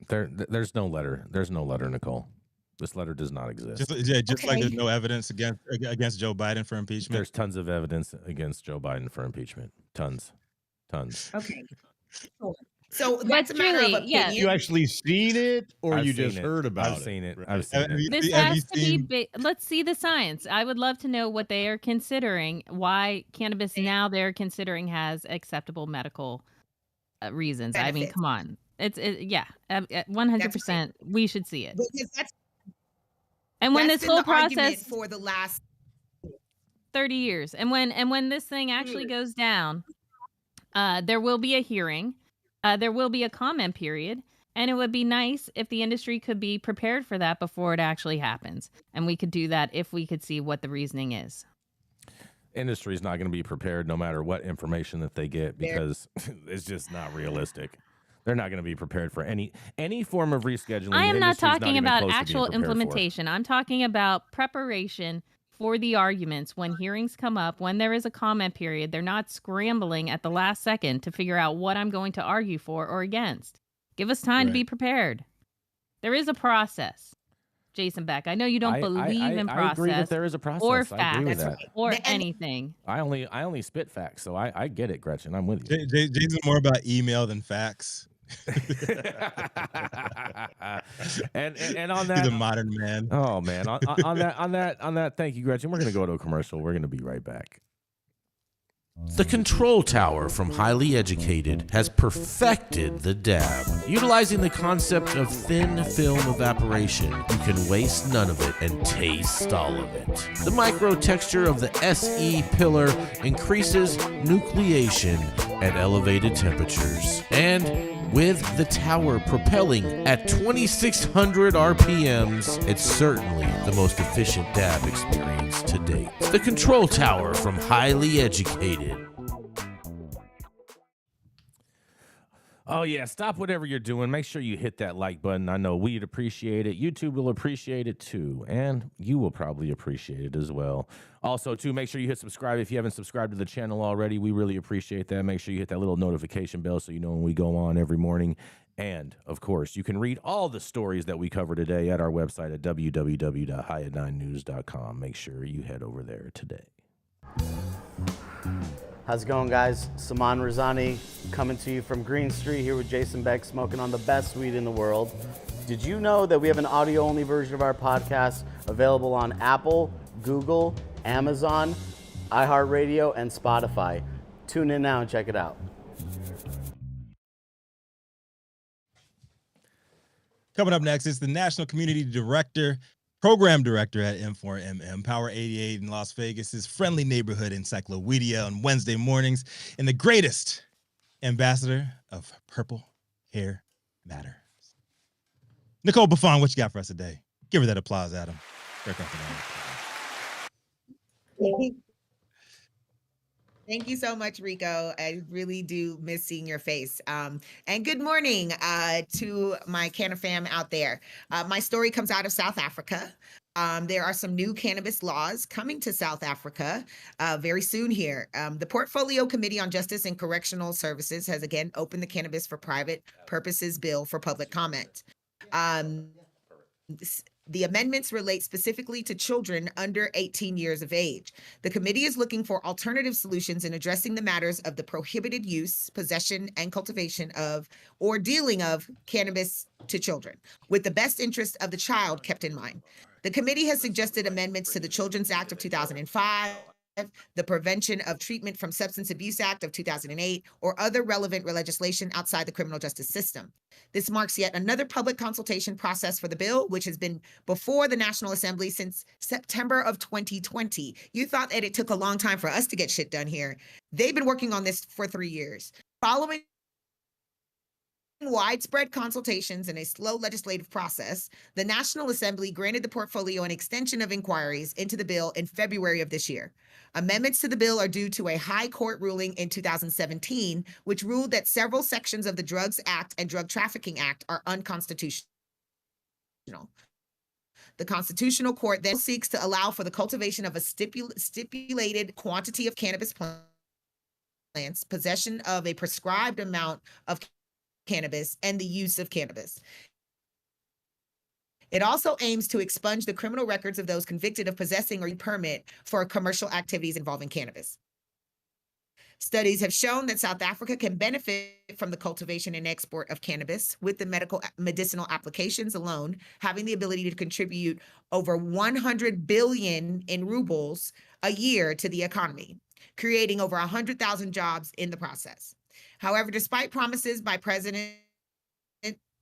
Speaker 5: There's no letter. There's no letter, Nicole. This letter does not exist.
Speaker 3: Just like there's no evidence against Joe Biden for impeachment.
Speaker 5: There's tons of evidence against Joe Biden for impeachment. Tons.
Speaker 4: Okay. So that's a matter of opinion.
Speaker 2: Yeah. You actually seen it, or
Speaker 5: I've
Speaker 2: you just
Speaker 5: seen it.
Speaker 2: heard about it?
Speaker 5: I've seen it. I've seen it.
Speaker 6: This has to be. Let's see the science. I would love to know what they are considering. Why cannabis now they're considering has acceptable medical reasons.
Speaker 4: Benefits.
Speaker 6: I mean, come on. It's 100%. We should see it. And when this whole process
Speaker 4: for the last
Speaker 6: 30 years, and when this thing actually goes down, there will be a hearing, there will be a comment period, and it would be nice if the industry could be prepared for that before it actually happens. And we could do that if we could see what the reasoning is.
Speaker 5: Industry is not going to be prepared no matter what information that they get because it's just not realistic. They're not going to be prepared for any form of rescheduling.
Speaker 6: I am not talking about actual implementation. I'm talking about preparation for the arguments when hearings come up, when there is a comment period. They're not scrambling at the last second to figure out what I'm going to argue for or against. Give us time to be prepared. There is a process. Jason Beck, I know you don't believe in process.
Speaker 5: I agree that there is a process.
Speaker 6: Or
Speaker 5: facts
Speaker 6: or anything.
Speaker 5: I only spit facts, so I get it, Gretchen. I'm with you.
Speaker 3: Jason's more about email than facts.
Speaker 5: and on that,
Speaker 3: he's a modern man.
Speaker 5: Oh man, on that. Thank you, Gretchen. We're gonna go to a commercial. We're gonna be right back.
Speaker 1: The Control Tower from Highly Educated has perfected the dab. Utilizing the concept of thin film evaporation, you can waste none of it and taste all of it. The micro texture of the SE pillar increases nucleation at elevated temperatures. And with the tower propelling at 2,600 RPMs, it's certainly the most efficient dab experience to date. The Control Tower from Highly Educated.
Speaker 5: Oh yeah, stop whatever you're doing. Make sure you hit that like button. I know we'd appreciate it. YouTube will appreciate it too. And you will probably appreciate it as well. Also, too, make sure you hit subscribe if you haven't subscribed to the channel already. We really appreciate that. Make sure you hit that little notification bell so you know when we go on every morning. And, of course, you can read all the stories that we cover today at our website at www.highat9news.com. Make sure you head over there today.
Speaker 9: How's it going, guys? Saman Razani coming to you from Green Street here with Jason Beck, smoking on the best weed in the world. Did you know that we have an audio-only version of our podcast available on Apple, Google, Amazon, iHeartRadio, and Spotify? Tune in now and check it out.
Speaker 3: Coming up next is the National Community Director, Program Director at M4MM, Power 88 in Las Vegas' friendly neighborhood encyclopedia on Wednesday mornings, and the greatest ambassador of Purple Hair Matters. Nicole Buffon, what you got for us today? Give her that applause, Adam.
Speaker 4: Thank you so much, Rico. I really do miss seeing your face. And good morning to my Canna fam out there. My story comes out of South Africa. There are some new cannabis laws coming to South Africa very soon here. The Portfolio Committee on Justice and Correctional Services has again opened the Cannabis for Private Purposes bill for public comment. The amendments relate specifically to children under 18 years of age. The committee is looking for alternative solutions in addressing the matters of the prohibited use, possession, and cultivation of or dealing of cannabis to children, with the best interest of the child kept in mind. The committee has suggested amendments to the Children's Act of 2005, the Prevention of Treatment from Substance Abuse Act of 2008, or other relevant legislation outside the criminal justice system. This marks yet another public consultation process for the bill, which has been before the National Assembly since September of 2020. You thought that it took a long time for us to get shit done here. They've been working on this for 3 years. Following widespread consultations and a slow legislative process, the National Assembly granted the portfolio an extension of inquiries into the bill in February of this year. Amendments to the bill are due to a high court ruling in 2017, which ruled that several sections of the Drugs Act and Drug Trafficking Act are unconstitutional. The Constitutional Court then seeks to allow for the cultivation of a stipulated quantity of cannabis plants, possession of a prescribed amount of cannabis, and the use of cannabis. It also aims to expunge the criminal records of those convicted of possessing or permit for commercial activities involving cannabis. Studies have shown that South Africa can benefit from the cultivation and export of cannabis, with the medicinal applications alone having the ability to contribute over 100 billion in rubles a year to the economy, creating over 100,000 jobs in the process. However, despite promises by President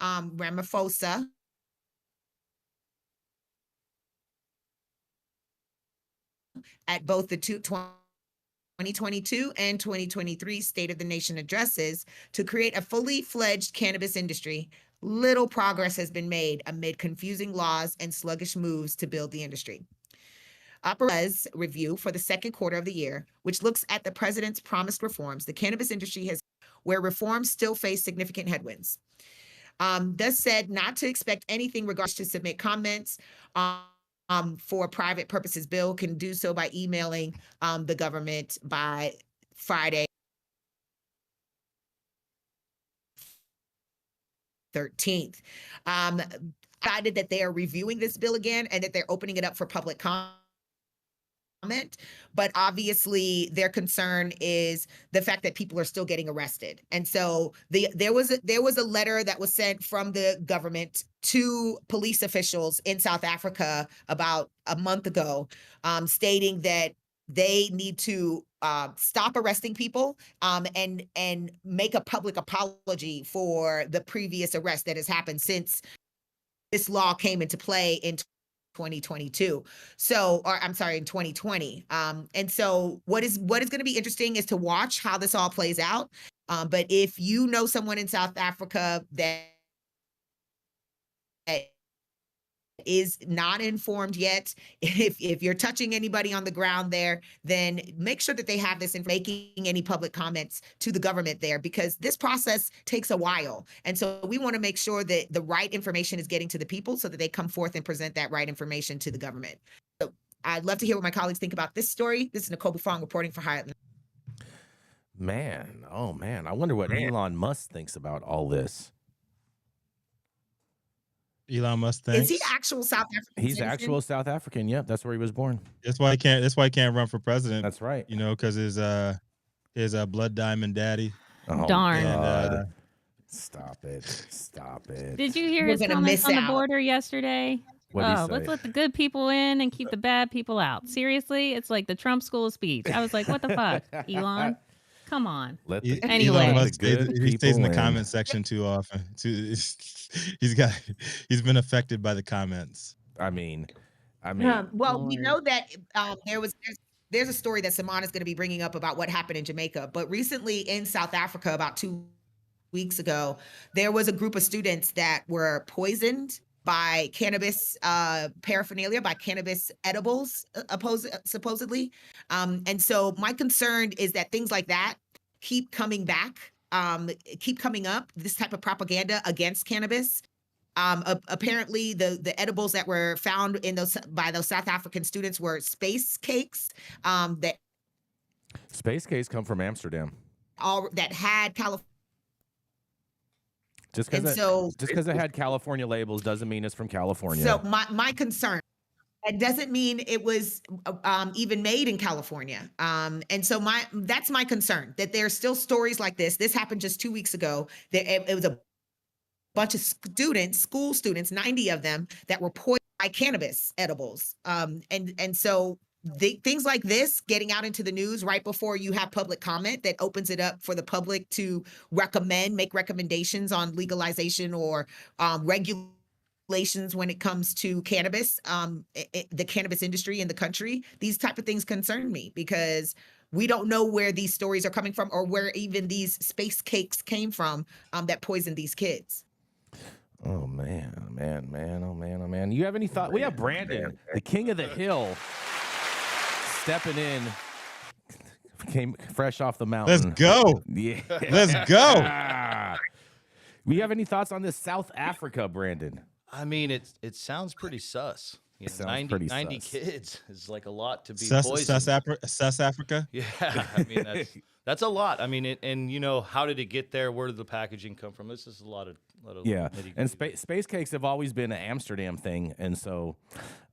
Speaker 4: Ramaphosa at both the 2022 and 2023 State of the Nation addresses to create a fully fledged cannabis industry, little progress has been made amid confusing laws and sluggish moves to build the industry. Opera's review for the second quarter of the year, which looks at the president's promised reforms, the cannabis industry has where reforms still face significant headwinds. Thus said, not to expect anything regarding to submit comments for private purposes bill can do so by emailing the government by Friday 13th. Decided that they are reviewing this bill again and that they're opening it up for public comment. But obviously their concern is the fact that people are still getting arrested. And so there was a letter that was sent from the government to police officials in South Africa about a month ago, stating that they need to stop arresting people and make a public apology for the previous arrest that has happened since this law came into play in 2022. So, or I'm sorry, in 2020. And so what is going to be interesting is to watch how this all plays out. But if you know someone in South Africa that is not informed yet, if you're touching anybody on the ground there, then make sure that they have this in making any public comments to the government there, because this process takes a while. And so we want to make sure that the right information is getting to the people so that they come forth and present that right information to the government. So I'd love to hear what my colleagues think about this story. This is Nicole Buffong reporting for Hyatt.
Speaker 5: Man, oh man, I wonder what Elon Musk thinks about all this.
Speaker 3: Elon Musk thinks.
Speaker 4: Is he actual South African?
Speaker 5: He's actual South African. Yep, that's where he was born.
Speaker 3: That's why he can't run for president.
Speaker 5: That's right.
Speaker 3: You know, because his Blood Diamond Daddy.
Speaker 5: Oh,
Speaker 6: Darn.
Speaker 5: God. Stop it. Stop it.
Speaker 6: Did you hear
Speaker 4: We're
Speaker 6: his
Speaker 4: gonna
Speaker 6: comments
Speaker 4: miss
Speaker 6: on the
Speaker 4: out.
Speaker 6: border yesterday?
Speaker 5: What'd he
Speaker 6: Let's
Speaker 5: say?
Speaker 6: let the good people in and keep the bad people out. Seriously, it's like the Trump school of speech. I was like, what the fuck, Elon? Come on.
Speaker 5: Let the,
Speaker 6: Anyway.
Speaker 3: Elon
Speaker 5: let
Speaker 3: Musk
Speaker 5: the good
Speaker 3: he stays in the
Speaker 5: people
Speaker 3: comment section too often. He's been affected by the comments.
Speaker 5: I mean,
Speaker 4: Well, we
Speaker 6: Lord.
Speaker 4: know that there's a story that Saman is going to be bringing up about what happened in Jamaica. But recently in South Africa, about 2 weeks ago, there was a group of students that were poisoned by cannabis paraphernalia, by cannabis edibles, supposedly. And so my concern is that things like that keep coming back, keep coming up, this type of propaganda against cannabis. Apparently the edibles that were found in by those South African students were space cakes that
Speaker 5: space cakes come from Amsterdam.
Speaker 4: that had California.
Speaker 5: Just
Speaker 4: And so-
Speaker 5: because it had California labels doesn't mean it's from California.
Speaker 4: So my concern, it doesn't mean it was even made in California. And so that's my concern, that there's still stories like this. This happened just 2 weeks ago. It was a bunch of school students, 90 of them, that were poisoned by cannabis edibles. And so things like this getting out into the news right before you have public comment that opens it up for the public to make recommendations on legalization or regulations when it comes to cannabis, the cannabis industry in the country. These type of things concern me because we don't know where these stories are coming from or where even these space cakes came from that poisoned these kids.
Speaker 5: Oh man. Oh man. You have any thought? We have Brandon, the king of the hill, stepping in. Came fresh off the mountain.
Speaker 3: Let's go.
Speaker 5: Yeah.
Speaker 3: Let's go.
Speaker 5: We have any thoughts on this South Africa, Brandon?
Speaker 10: I mean, it sounds pretty sus. You know,
Speaker 5: Sounds
Speaker 10: 90
Speaker 5: sus.
Speaker 10: kids is like a lot to be
Speaker 3: Sus
Speaker 10: poisoned.
Speaker 3: Africa.
Speaker 10: Yeah, I mean that's a lot. I mean, and you know, how did it get there? Where did the packaging come from? This is a lot of
Speaker 5: Yeah,
Speaker 10: nitty-gritty.
Speaker 5: and space cakes have always been an Amsterdam thing, and so,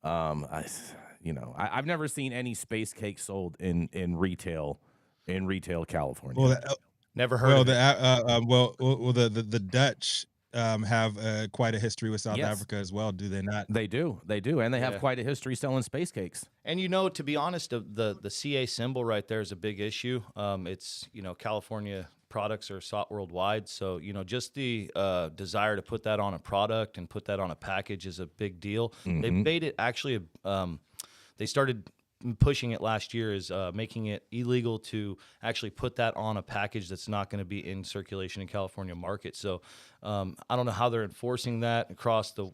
Speaker 5: I've never seen any space cake sold in retail California.
Speaker 3: Well,
Speaker 10: Never heard.
Speaker 3: Well, the Dutch have quite a history with South
Speaker 5: Yes.
Speaker 3: Africa as well, do they not?
Speaker 5: They do, and they have
Speaker 10: Yeah.
Speaker 5: quite a history selling space cakes.
Speaker 10: And you know, to be honest, the CA symbol right there is a big issue. It's, you know, California products are sought worldwide, so you know, just the desire to put that on a product and put that on a package is a big deal. They made it actually. They started pushing it last year, is making it illegal to actually put that on a package that's not going to be in circulation in California market. So I don't know how they're enforcing that across the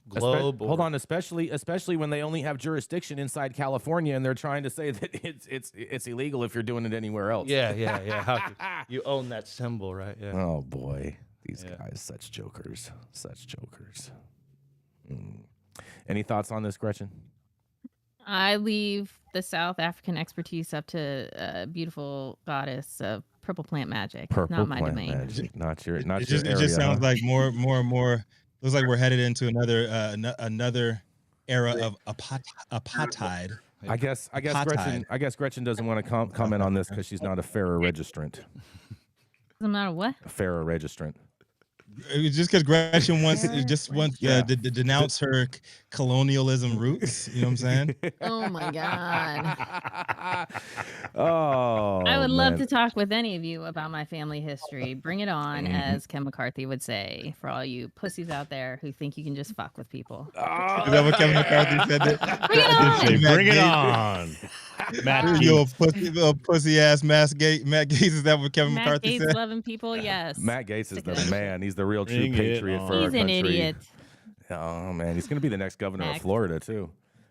Speaker 10: globe.
Speaker 5: Hold on, especially when they only have jurisdiction inside California, and they're trying to say that it's illegal if you're doing it anywhere else.
Speaker 10: Yeah. How could you own that symbol, right? Yeah.
Speaker 5: Oh boy, these guys, such jokers. Any thoughts on this, Gretchen?
Speaker 6: I leave the South African expertise up to a beautiful goddess of purple plant magic. Not my domain.
Speaker 5: Magic. Not your
Speaker 3: It
Speaker 5: area.
Speaker 3: just sounds
Speaker 5: huh?
Speaker 3: like more and more. Looks like we're headed into another era of apartheid.
Speaker 5: I guess
Speaker 3: Apartheid.
Speaker 5: Gretchen doesn't want to comment on this because she's not a FARA registrant.
Speaker 6: Doesn't matter what.
Speaker 5: A FARA registrant.
Speaker 3: Just because Gretchen wants to denounce her colonialism roots. You know what I'm saying?
Speaker 6: Oh my God.
Speaker 5: Oh,
Speaker 6: I would love
Speaker 5: man.
Speaker 6: to talk with any of you about my family history. Bring it on, as Ken McCarthy would say, for all you pussies out there who think you can just fuck with people.
Speaker 3: Is that what Kevin McCarthy said?
Speaker 6: Bring it on.
Speaker 2: Say,
Speaker 3: Matt
Speaker 2: bring it
Speaker 3: Gaetz.
Speaker 2: on. Matt
Speaker 3: You
Speaker 2: Gaetz.
Speaker 3: little pussy ass Matt Gaetz. Is that what Kevin
Speaker 6: Matt
Speaker 3: McCarthy
Speaker 6: Gaetz
Speaker 3: said?
Speaker 6: loving people, yes.
Speaker 5: Matt Gaetz is
Speaker 6: Stick
Speaker 5: the
Speaker 6: it up.
Speaker 5: man. He's the real true
Speaker 2: Bring it
Speaker 5: patriot for our
Speaker 6: He's an
Speaker 5: country.
Speaker 6: idiot.
Speaker 5: Oh man, he's gonna be the next governor of
Speaker 6: Next.
Speaker 5: Florida too.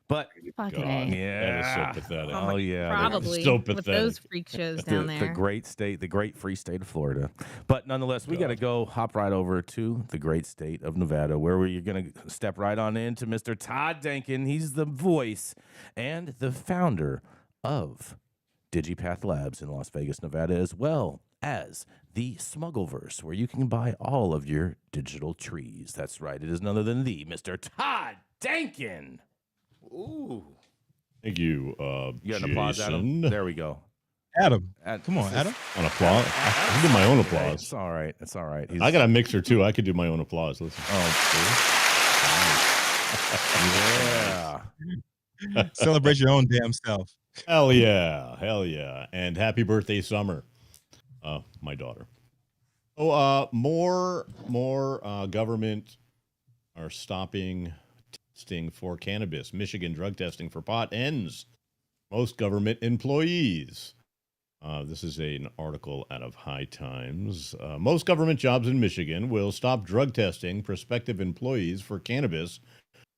Speaker 5: But
Speaker 6: Fucking
Speaker 2: God.
Speaker 6: A.
Speaker 5: yeah,
Speaker 2: That is so pathetic.
Speaker 5: Oh yeah,
Speaker 6: Probably
Speaker 2: so
Speaker 6: with
Speaker 2: pathetic.
Speaker 6: those freak shows down
Speaker 5: the
Speaker 6: there.
Speaker 5: great state, the great free state of Florida. But nonetheless, we got to hop right over to the great state of Nevada, where we're going to step right on into Mr. Todd Denkin. He's the voice and the founder of Digipath Labs in Las Vegas, Nevada, as well as the Smuggleverse, where you can buy all of your digital trees. That's right. It is none other than the Mr. Todd Denkin.
Speaker 10: Ooh.
Speaker 2: Thank you,
Speaker 5: You got an applause, Adam?
Speaker 2: Jason.
Speaker 5: There we go.
Speaker 3: Adam.
Speaker 5: Ad-
Speaker 3: Come on,
Speaker 5: this is-
Speaker 3: Adam.
Speaker 2: On applause. I can do my own applause.
Speaker 5: It's all right. It's all right.
Speaker 2: I got a mixer too. I could do my own applause. Listen.
Speaker 5: Oh, yeah.
Speaker 3: Celebrate your own damn self.
Speaker 2: Hell yeah. Hell yeah. And happy birthday, Summer. My daughter. Oh, more government are stopping testing for cannabis. Michigan drug testing for pot ends. Most government employees. This is an article out of High Times. Most government jobs in Michigan will stop drug testing prospective employees for cannabis,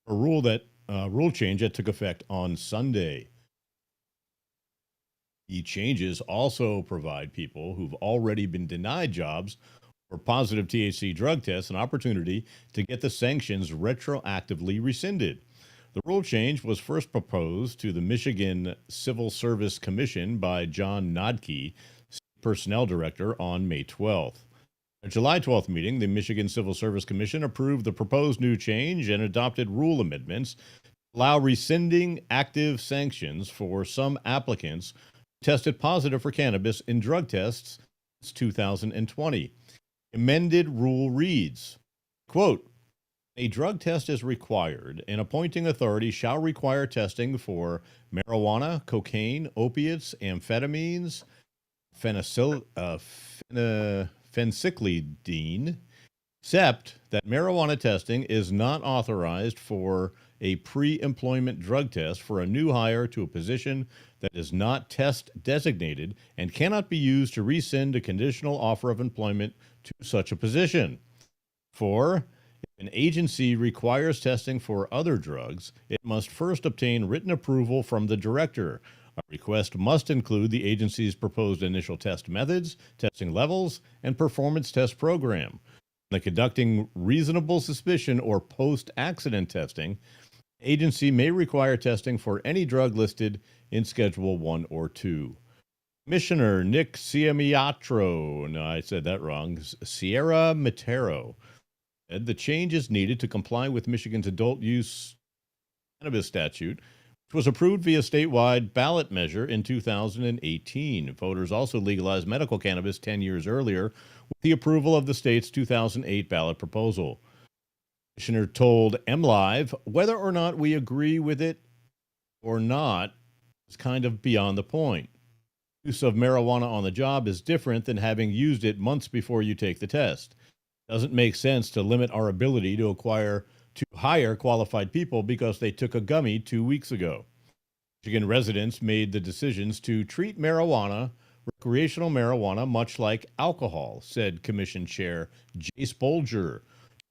Speaker 2: a rule change that took effect on Sunday. The changes also provide people who've already been denied jobs for positive THC drug tests an opportunity to get the sanctions retroactively rescinded. The rule change was first proposed to the Michigan Civil Service Commission by John Nodke, Personnel Director, on May 12th. At July 12th meeting, the Michigan Civil Service Commission approved the proposed new change and adopted rule amendments to allow rescinding active sanctions for some applicants who tested positive for cannabis in drug tests since 2020. Amended rule reads, quote, a drug test is required. An appointing authority shall require testing for marijuana, cocaine, opiates, amphetamines, phencyclidine, except that marijuana testing is not authorized for a pre-employment drug test for a new hire to a position that is not test designated and cannot be used to rescind a conditional offer of employment to such a position. 4. If an agency requires testing for other drugs, it must first obtain written approval from the director. A request must include the agency's proposed initial test methods, testing levels, and performance test program. When conducting reasonable suspicion or post-accident testing, the agency may require testing for any drug listed in Schedule 1 or 2. Commissioner Nick Ciamiatro, no, I said that wrong, Sierra Matero, said the change is needed to comply with Michigan's adult use cannabis statute, which was approved via statewide ballot measure in 2018. Voters also legalized medical cannabis 10 years earlier with the approval of the state's 2008 ballot proposal. The commissioner told MLive, whether or not we agree with it or not is kind of beyond the point. Use of marijuana on the job is different than having used it months before you take the test. It doesn't make sense to limit our ability to hire qualified people because they took a gummy 2 weeks ago. Michigan residents made the decisions to treat recreational marijuana, much like alcohol, said Commission Chair Jace Bolger.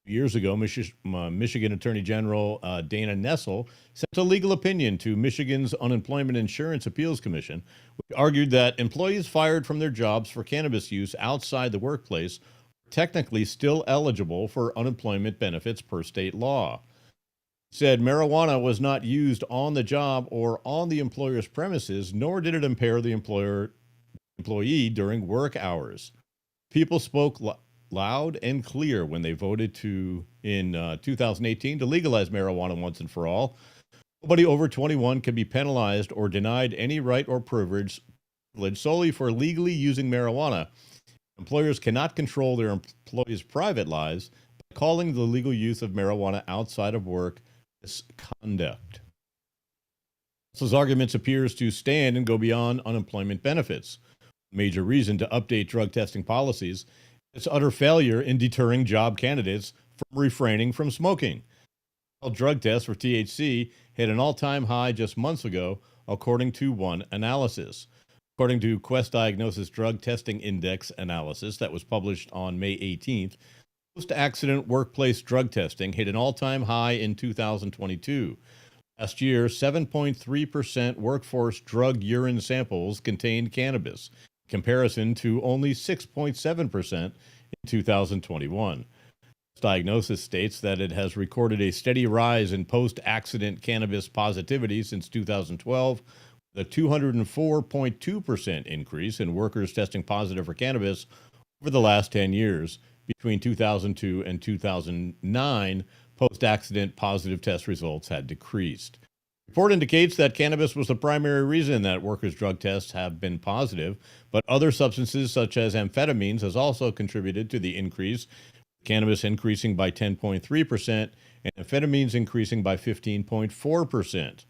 Speaker 2: 2 years ago, Michigan Attorney General Dana Nessel sent a legal opinion to Michigan's Unemployment Insurance Appeals Commission, which argued that employees fired from their jobs for cannabis use outside the workplace are technically still eligible for unemployment benefits per state law. It said marijuana was not used on the job or on the employer's premises, nor did it impair the employee during work hours. People spoke loud and clear when they voted in 2018 to legalize marijuana once and for all. Nobody over 21 can be penalized or denied any right or privilege solely for legally using marijuana. Employers cannot control their employees' private lives by calling the legal use of marijuana outside of work misconduct. This arguments appears to stand and go beyond unemployment benefits. A major reason to update drug testing policies is utter failure in deterring job candidates from refraining from smoking. Drug tests for THC hit an all-time high just months ago, according to one analysis. According to Quest Diagnosis Drug Testing Index analysis that was published on May 18th, post-accident workplace drug testing hit an all-time high in 2022. Last year, 7.3% workforce drug urine samples contained cannabis, in comparison to only 6.7% in 2021. Diagnosis states that it has recorded a steady rise in post-accident cannabis positivity since 2012, with a 204.2% increase in workers testing positive for cannabis over the last 10 years. Between 2002 and 2009, post-accident positive test results had decreased. The Report indicates that cannabis was the primary reason that workers' drug tests have been positive, but other substances such as amphetamines has also contributed to the increase, cannabis increasing by 10.3% and amphetamines increasing by 15.4%.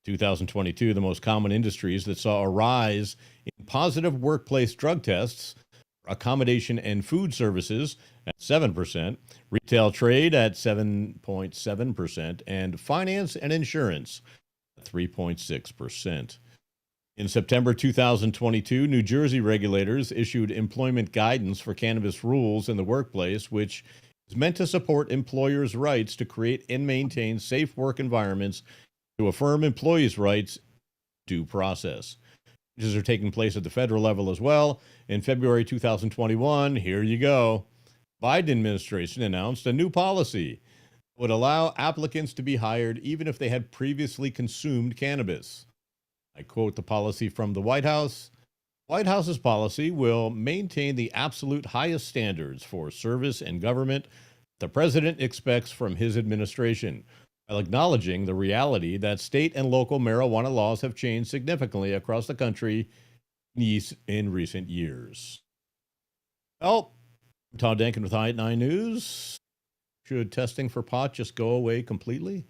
Speaker 2: 2022, the most common industries that saw a rise in positive workplace drug tests, accommodation and food services at 7%, retail trade at 7.7%, and finance and insurance at 3.6%. In September 2022, New Jersey regulators issued employment guidance for cannabis rules in the workplace, which is meant to support employers' rights to create and maintain safe work environments to affirm employees' rights due process. Changes are taking place at the federal level as well. In February 2021, here you go, Biden administration announced a new policy that would allow applicants to be hired even if they had previously consumed cannabis. I quote the policy from the White House. White House's policy will maintain the absolute highest standards for service and government the president expects from his administration, while acknowledging the reality that state and local marijuana laws have changed significantly across the country in recent years. Well, Todd Denkin with I9 News. Should testing for pot just go away completely?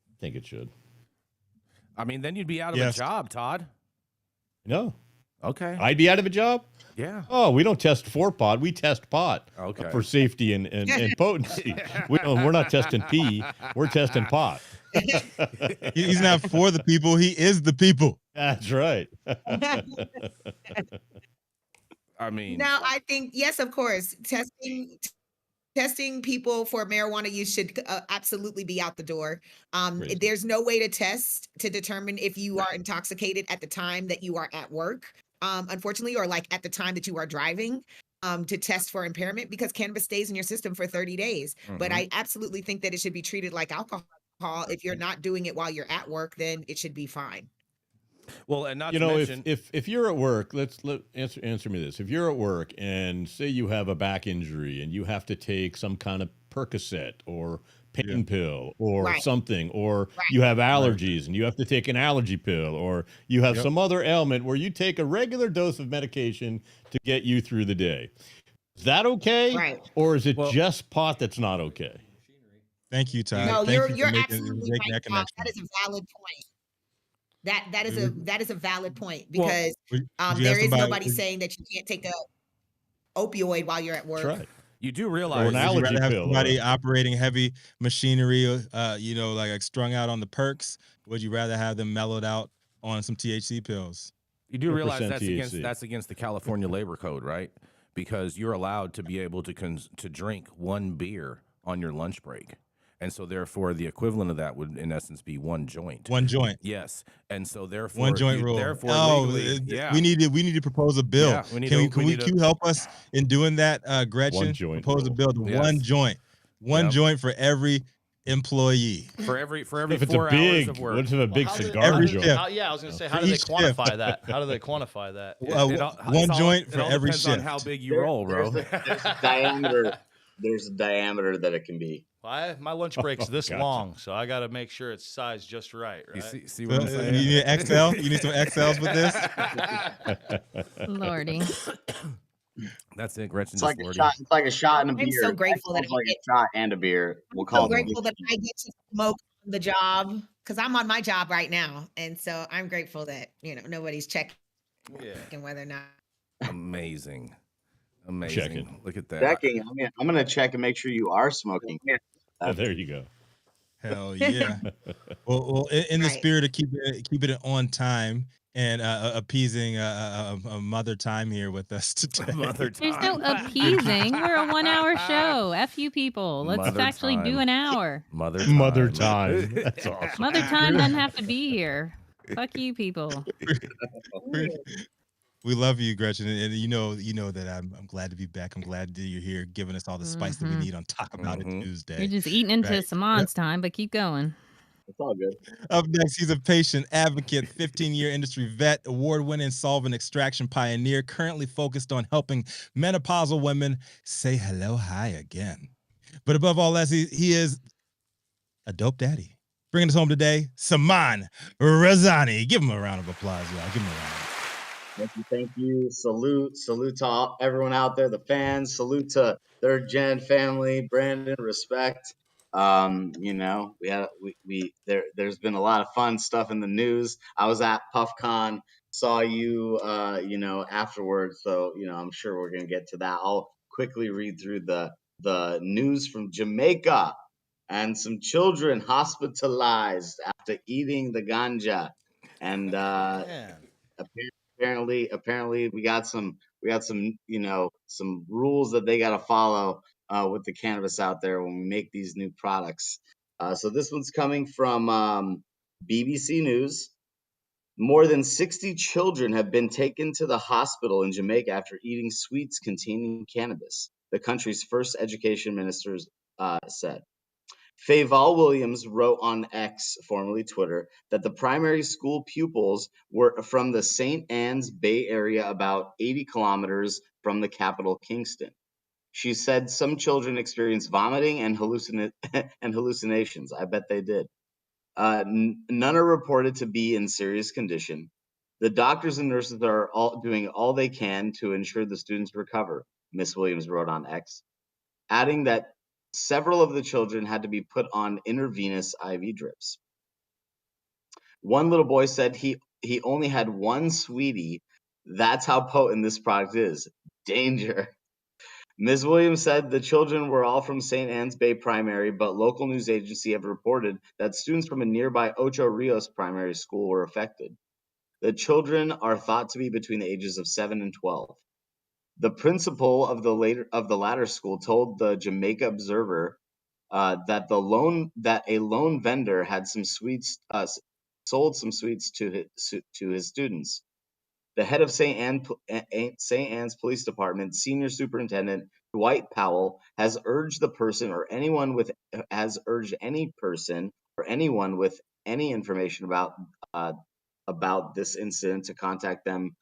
Speaker 2: I think it should.
Speaker 5: I mean, then you'd be out of a job, Todd.
Speaker 2: No.
Speaker 5: Okay.
Speaker 2: I'd be out of a job?
Speaker 5: Yeah.
Speaker 2: Oh, we don't test for pot. We test pot
Speaker 5: Okay.
Speaker 2: for safety and potency. We're not testing pee. We're testing pot.
Speaker 3: He's not for the people. He is the people.
Speaker 2: That's right.
Speaker 5: I mean,
Speaker 4: Now, I think, yes, of course, testing people for marijuana use should absolutely be out the door.
Speaker 2: Crazy.
Speaker 4: There's no way to test to determine if you are intoxicated at the time that you are at work, unfortunately, or like at the time that you are driving, to test for impairment, because cannabis stays in your system for 30 days. But I absolutely think that it should be treated like alcohol. If you're not doing it while you're at work, then it should be fine.
Speaker 5: well, and not
Speaker 2: You
Speaker 5: to
Speaker 2: know,
Speaker 5: mention,
Speaker 2: if you're at work, answer me this. If you're at work and say you have a back injury and you have to take some kind of Percocet or pain pill or
Speaker 4: Right.
Speaker 2: something, or you have allergies and you have to take an allergy pill, or you have some other ailment where you take a regular dose of medication to get you through the day. Is that okay?
Speaker 4: Right.
Speaker 2: Or is it just pot that's not okay?
Speaker 3: Thank you, Todd.
Speaker 4: No,
Speaker 3: Thank
Speaker 4: you're
Speaker 3: you for
Speaker 4: you're
Speaker 3: making
Speaker 4: absolutely
Speaker 3: that
Speaker 4: right, Todd.
Speaker 3: connection.
Speaker 4: That is a valid point. That is a valid point,
Speaker 5: Well,
Speaker 4: because
Speaker 3: Would you have
Speaker 4: there is
Speaker 3: somebody-
Speaker 4: nobody saying that you can't take a opioid while you're at work.
Speaker 2: That's right.
Speaker 5: you do
Speaker 2: Or
Speaker 5: realize
Speaker 2: an
Speaker 3: Would you
Speaker 2: allergy
Speaker 3: rather have
Speaker 2: pill.
Speaker 3: somebody operating heavy machinery, like strung out on the perks? Would you rather have them mellowed out on some THC pills?
Speaker 5: You do realize
Speaker 2: 100%
Speaker 5: that's
Speaker 2: THC.
Speaker 5: against the California Labor Code, right? Because you're allowed to be able to drink one beer on your lunch break, and so therefore the equivalent of that would in essence be one joint.
Speaker 3: One joint.
Speaker 5: Yes, and so therefore
Speaker 3: One joint rule.
Speaker 5: Therefore, legally,
Speaker 3: we need to propose a bill.
Speaker 5: Yeah, we need
Speaker 3: Can
Speaker 5: to- we need to-
Speaker 3: you help us in doing that, Gretchen?
Speaker 2: One joint
Speaker 3: Propose a
Speaker 2: rule.
Speaker 3: bill. To
Speaker 5: Yes.
Speaker 3: One joint. One
Speaker 5: Yep.
Speaker 3: joint for every employee.
Speaker 5: for every
Speaker 2: If it's
Speaker 5: 4
Speaker 2: a
Speaker 5: hours
Speaker 2: big,
Speaker 5: of work.
Speaker 2: what if it's a big
Speaker 10: how do-
Speaker 2: cigar
Speaker 3: every
Speaker 2: joint?
Speaker 3: shift.
Speaker 10: I was going to say, how
Speaker 3: For
Speaker 10: do they
Speaker 3: each shift.
Speaker 10: quantify that? How do they quantify that?
Speaker 3: One joint
Speaker 5: it
Speaker 3: for
Speaker 5: all
Speaker 3: every
Speaker 5: depends on
Speaker 3: shift.
Speaker 5: how big you roll, bro.
Speaker 7: There's a diameter. There's a diameter that it can be.
Speaker 10: My lunch break's this
Speaker 2: Gotcha.
Speaker 10: long, so I got to make sure it's sized just right.
Speaker 5: You
Speaker 10: Right?
Speaker 5: see what I'm
Speaker 3: You
Speaker 5: saying?
Speaker 3: need XL? You need some XLs with this?
Speaker 6: Lordy.
Speaker 5: That's it, Gretchen.
Speaker 7: It's like
Speaker 5: just
Speaker 7: a
Speaker 5: Lordy.
Speaker 7: shot. It's like a shot and a beer.
Speaker 4: I'm so grateful that
Speaker 7: It's like a shot and a beer. We'll
Speaker 4: I'm
Speaker 7: call
Speaker 4: so
Speaker 7: it.
Speaker 4: grateful that I get to smoke on the job, because I'm on my job right now, and so I'm grateful that nobody's checking
Speaker 10: Yeah.
Speaker 4: whether or not.
Speaker 5: Amazing.
Speaker 2: Checking.
Speaker 5: Look at that.
Speaker 7: Checking. I'm gonna check and make sure you are smoking.
Speaker 2: Oh, there you go.
Speaker 3: Hell yeah. Well, in the
Speaker 4: Right.
Speaker 3: spirit of keeping it on time and appeasing a mother time here with us today.
Speaker 5: Mother
Speaker 6: There's no
Speaker 5: time.
Speaker 6: appeasing. We're a 1-hour show. F you people. Let's
Speaker 5: Mother
Speaker 6: actually do
Speaker 5: time.
Speaker 6: an hour.
Speaker 2: Mother time. That's awesome.
Speaker 6: Mother time doesn't have to be here. Fuck you people.
Speaker 3: We love you, Gretchen, and you know that I'm glad to be back. I'm glad that you're here, giving us all the spice that we need on Talk About It Tuesday.
Speaker 6: You're just eating into
Speaker 3: Right.
Speaker 6: Saman's time, but keep going.
Speaker 7: It's all good.
Speaker 3: Up next, he's a patient advocate, 15-year industry vet, award-winning solvent extraction pioneer, currently focused on helping menopausal women say hello, hi again. But above all else, he is a dope daddy. Bringing us home today, Saman Razani. Give him a round of applause, y'all. Give him a round.
Speaker 7: Thank you. Salute to everyone out there, the fans. Salute to Third Gen family, Brandon. Respect. There's been a lot of fun stuff in the news. I was at PuffCon, saw you, afterwards. So I'm sure we're gonna get to that. I'll quickly read through the news from Jamaica, and some children hospitalized after eating the ganja, and apparently we got some some rules that they got to follow with the cannabis out there when we make these new products. So this one's coming from BBC News. More than 60 children have been taken to the hospital in Jamaica after eating sweets containing cannabis, the country's first education ministers said. Fayval Williams wrote on X, formerly Twitter, that the primary school pupils were from the St. Ann's Bay Area, about 80 kilometers from the capital, Kingston. She said some children experienced vomiting and hallucinations. I bet they did. None are reported to be in serious condition. The doctors and nurses are all doing all they can to ensure the students recover, Miss Williams wrote on X, adding that several of the children had to be put on intravenous IV drips. One little boy said he only had one sweetie. That's how potent this product is. Danger. Ms. Williams said the children were all from St. Ann's Bay Primary, but local news agency have reported that students from a nearby Ocho Rios primary school were affected. The children are thought to be between the ages of 7 and 12. The principal of the latter school told the Jamaica Observer that a lone vendor had some sweets sold some sweets to his students. The head of St. Anne's Police Department, Senior Superintendent Dwight Powell, has urged any person or anyone with any information about this incident to contact them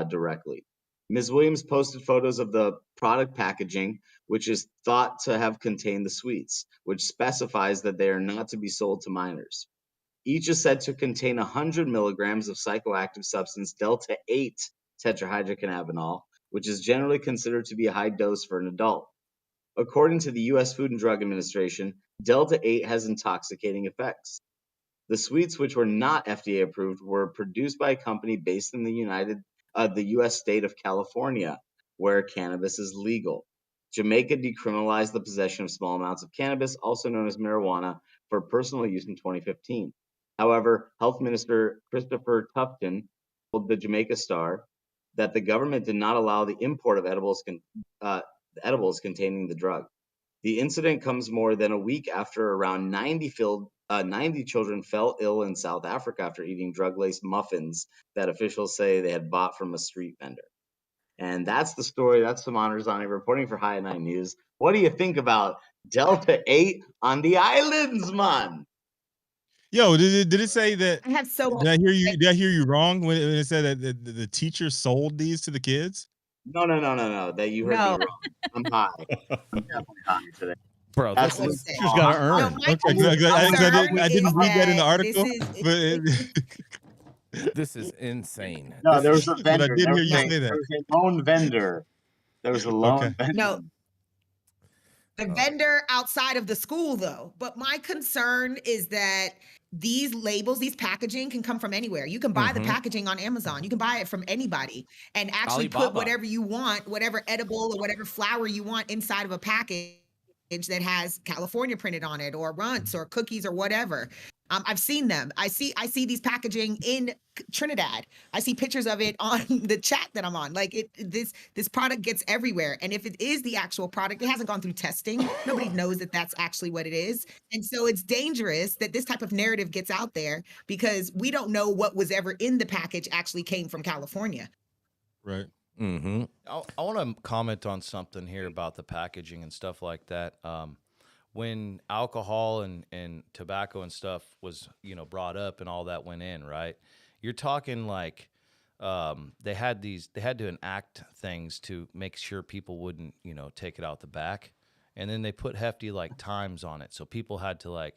Speaker 7: directly. Ms. Williams posted photos of the product packaging, which is thought to have contained the sweets, which specifies that they are not to be sold to minors. Each is said to contain 100 milligrams of psychoactive substance delta-8 tetrahydrocannabinol, which is generally considered to be a high dose for an adult. According to the U.S. Food and Drug Administration, delta-8 has intoxicating effects. The sweets, which were not FDA approved, were produced by a company based in the U.S. state of California, where cannabis is legal. Jamaica decriminalized the possession of small amounts of cannabis, also known as marijuana, for personal use in 2015. However, Health Minister Christopher Tufton told the Jamaica Star that the government did not allow the import of edibles containing the drug. The incident comes more than a week after around 90 children fell ill in South Africa after eating drug-laced muffins that officials say they had bought from a street vendor. And that's the story. That's Saman Razani reporting for High 9 News. What do you think about delta-8 on the islands, man?
Speaker 3: Yo, did it say that?
Speaker 4: I have so much.
Speaker 3: Did I hear you wrong when it said that the teacher sold these to the kids?
Speaker 7: No. That you heard me wrong. I'm high. I'm definitely high today.
Speaker 5: Bro,
Speaker 7: That's
Speaker 5: this
Speaker 7: what
Speaker 5: is
Speaker 2: She's got to earn.
Speaker 3: I didn't read that in the article.
Speaker 5: this is insane.
Speaker 7: No, there was a
Speaker 3: But
Speaker 7: vendor.
Speaker 3: I did hear you say that.
Speaker 7: There was a lone vendor. There was a lone vendor.
Speaker 4: No. The vendor outside of the school, though. But my concern is that these labels, these packaging can come from anywhere. You can buy the packaging on Amazon. You can buy it from anybody and actually
Speaker 5: Alibaba.
Speaker 4: put whatever you want, whatever edible or whatever flower you want inside of a package that has California printed on it, or runts or cookies or whatever. I've seen them. I see these packaging in Trinidad. I see pictures of it on the chat that I'm on. Like this product gets everywhere. And if it is the actual product, it hasn't gone through testing. Nobody knows that that's actually what it is. And so it's dangerous that this type of narrative gets out there because we don't know what was ever in the package actually came from California.
Speaker 3: Right.
Speaker 5: Mm-hmm.
Speaker 10: I want to comment on something here about the packaging and stuff like that. When alcohol and tobacco and stuff was, brought up and all that went in, right? You're talking like they had to enact things to make sure people wouldn't, take it out the back. And then they put hefty like times on it. So people had to like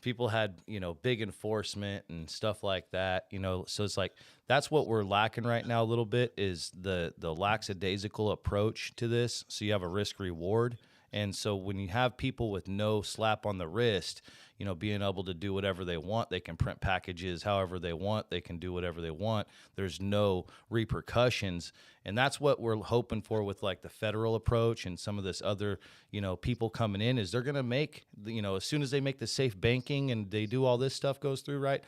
Speaker 10: people had, big enforcement and stuff like that, so it's like, that's what we're lacking right now a little bit, is the lackadaisical approach to this. So you have a risk reward. And so when you have people with no slap on the wrist, being able to do whatever they want, they can print packages however they want, they can do whatever they want. There's no repercussions. And that's what we're hoping for with like the federal approach and some of this other, people coming in, is they're going to make, as soon as they make the safe banking and they do all this stuff goes through, right?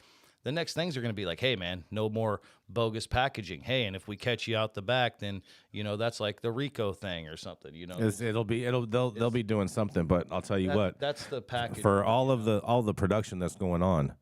Speaker 10: The next things are going to be like, hey, man, no more bogus packaging. Hey, and if we catch you out the back, then, that's like the RICO thing or something,
Speaker 5: They'll be doing something, but I'll tell you what.
Speaker 10: That's the package.
Speaker 5: For all the production that's going on,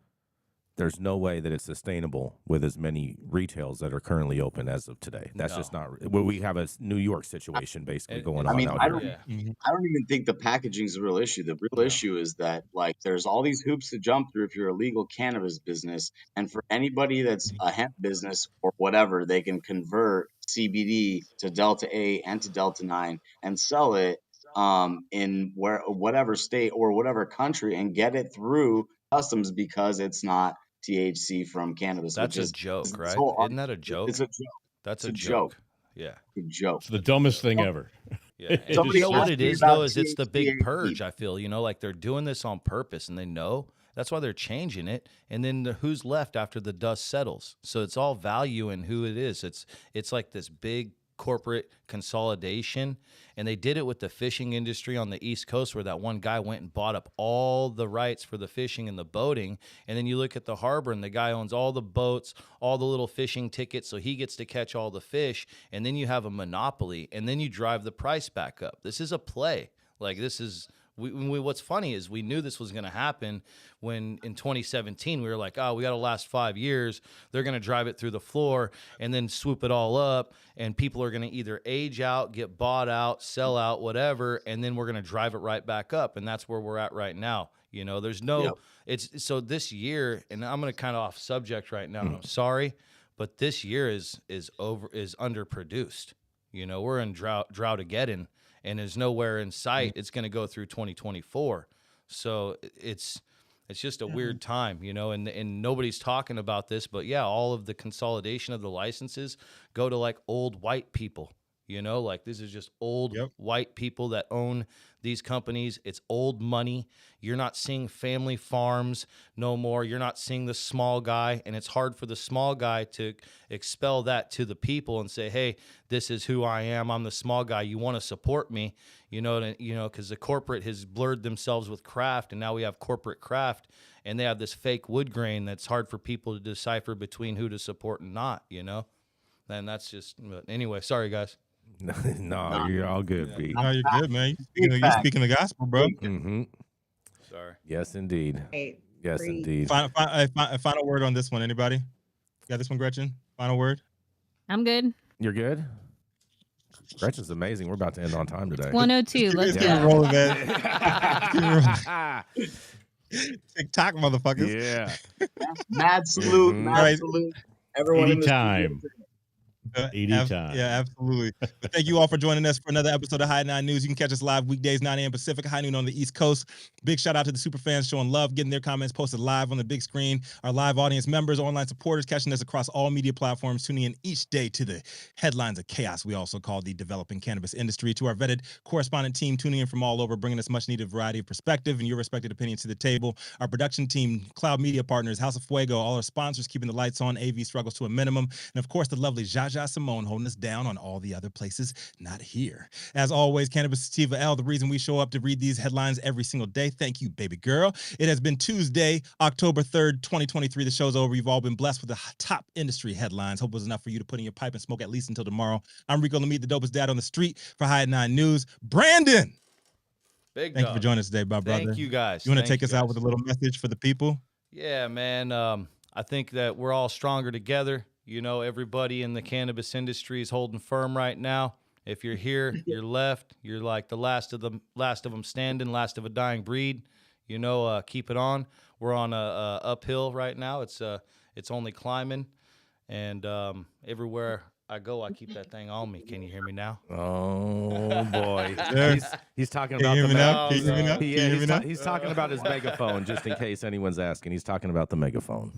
Speaker 5: there's no way that it's sustainable with as many retails that are currently open as of today. That's just not. Well, we have a New York situation basically going on out here.
Speaker 7: I don't even think the packaging is the real issue. The real issue is that like there's all these hoops to jump through if you're a legal cannabis business, and for anybody that's a hemp business or whatever, they can convert CBD to Delta 8 and to Delta 9 and sell it in whatever state or whatever country and get it through customs because it's not THC from cannabis.
Speaker 10: That's a joke, right? Isn't that a joke?
Speaker 7: It's a joke.
Speaker 10: That's a joke. Yeah.
Speaker 7: It's a joke.
Speaker 2: It's the dumbest thing ever.
Speaker 10: Yeah. And you know what it is, though, is it's the big purge, I feel. Like they're doing this on purpose, and they know. That's why they're changing it. And then who's left after the dust settles? So it's all value in who it is. It's like this big corporate consolidation, and they did it with the fishing industry on the East Coast, where that one guy went and bought up all the rights for the fishing and the boating. And then you look at the harbor, and the guy owns all the boats, all the little fishing tickets, so he gets to catch all the fish. And then you have a monopoly, and then you drive the price back up. This is a play. Like, this is what's funny is we knew this was going to happen when in 2017 we were like, oh, we got to last 5 years. They're going to drive it through the floor and then swoop it all up. And people are going to either age out, get bought out, sell out, whatever. And then we're going to drive it right back up. And that's where we're at right now. There's no, it's so this year, and I'm going to kind of off subject right now. I'm sorry, but this year is underproduced. We're in drought-ageddon. And there's nowhere in sight it's going to go through 2024. So it's just a weird time, and nobody's talking about this. But, yeah, all of the consolidation of the licenses go to, like, old white people, like this is just old white people that own these companies. It's old money. You're not seeing family farms no more. You're not seeing the small guy, and it's hard for the small guy to expel that to the people and say, hey, this is who I am. I'm the small guy. You want to support me, because the corporate has blurred themselves with craft, and now we have corporate craft, and they have this fake wood grain that's hard for people to decipher between who to support and not, And that's just, but anyway, sorry, guys.
Speaker 5: No, you're all good, B.
Speaker 3: No, you're good, man. You're speaking the gospel, bro.
Speaker 5: Mm-hmm.
Speaker 10: Sorry.
Speaker 5: Yes, indeed. Yes, indeed.
Speaker 3: Final word on this one. Anybody? Got this one, Gretchen? Final word?
Speaker 6: I'm good.
Speaker 5: You're good? Gretchen's amazing. We're about to end on time today.
Speaker 6: 102. Let's
Speaker 3: Keep it
Speaker 6: go.
Speaker 3: rolling, man. TikTok, motherfuckers.
Speaker 5: Yeah.
Speaker 7: Mad salute. Mad salute. Everyone in the
Speaker 2: time. 80 times.
Speaker 3: Yeah, absolutely. But thank you all for joining us for another episode of High 9 News. You can catch us live weekdays, 9 a.m. Pacific, high noon on the East Coast. Big shout out to the super fans showing love, getting their comments posted live on the big screen. Our live audience members, online supporters, catching us across all media platforms, tuning in each day to the headlines of chaos we also call the developing cannabis industry. To our vetted correspondent team tuning in from all over, bringing us much needed variety of perspective and your respected opinions to the table. Our production team, Cloud Media Partners, House of Fuego, all our sponsors keeping the lights on, AV struggles to a minimum. And of course, the lovely Jaja Simone holding us down on all the other places, not here. As always, Cannabis Sativa L, the reason we show up to read these headlines every single day. Thank you, baby girl. It has been Tuesday, October 3rd, 2023. The show's over. You've all been blessed with the top industry headlines. Hope it was enough for you to put in your pipe and smoke at least until tomorrow. I'm Rico Lamitte, the dopest dad on the street for High 9 News. Brandon!
Speaker 10: Thank
Speaker 3: you for joining us today, my brother.
Speaker 10: Thank you, guys.
Speaker 3: You want to take us out with a little message for the people?
Speaker 10: Yeah, man. I think that we're all stronger together. Everybody in the cannabis industry is holding firm right now. If you're here, you're left. You're like the last of them standing, last of a dying breed. Keep it on. We're on a uphill right now. It's only climbing, and everywhere I keep that thing on me. Can you hear me now?
Speaker 5: Oh boy, he's talking
Speaker 3: Can
Speaker 5: about
Speaker 3: you
Speaker 5: the
Speaker 3: hear me now? Can you hear me now?
Speaker 5: Yeah,
Speaker 3: Can you hear me now?
Speaker 5: he's talking about his megaphone. Just in case anyone's asking, he's talking about the megaphone.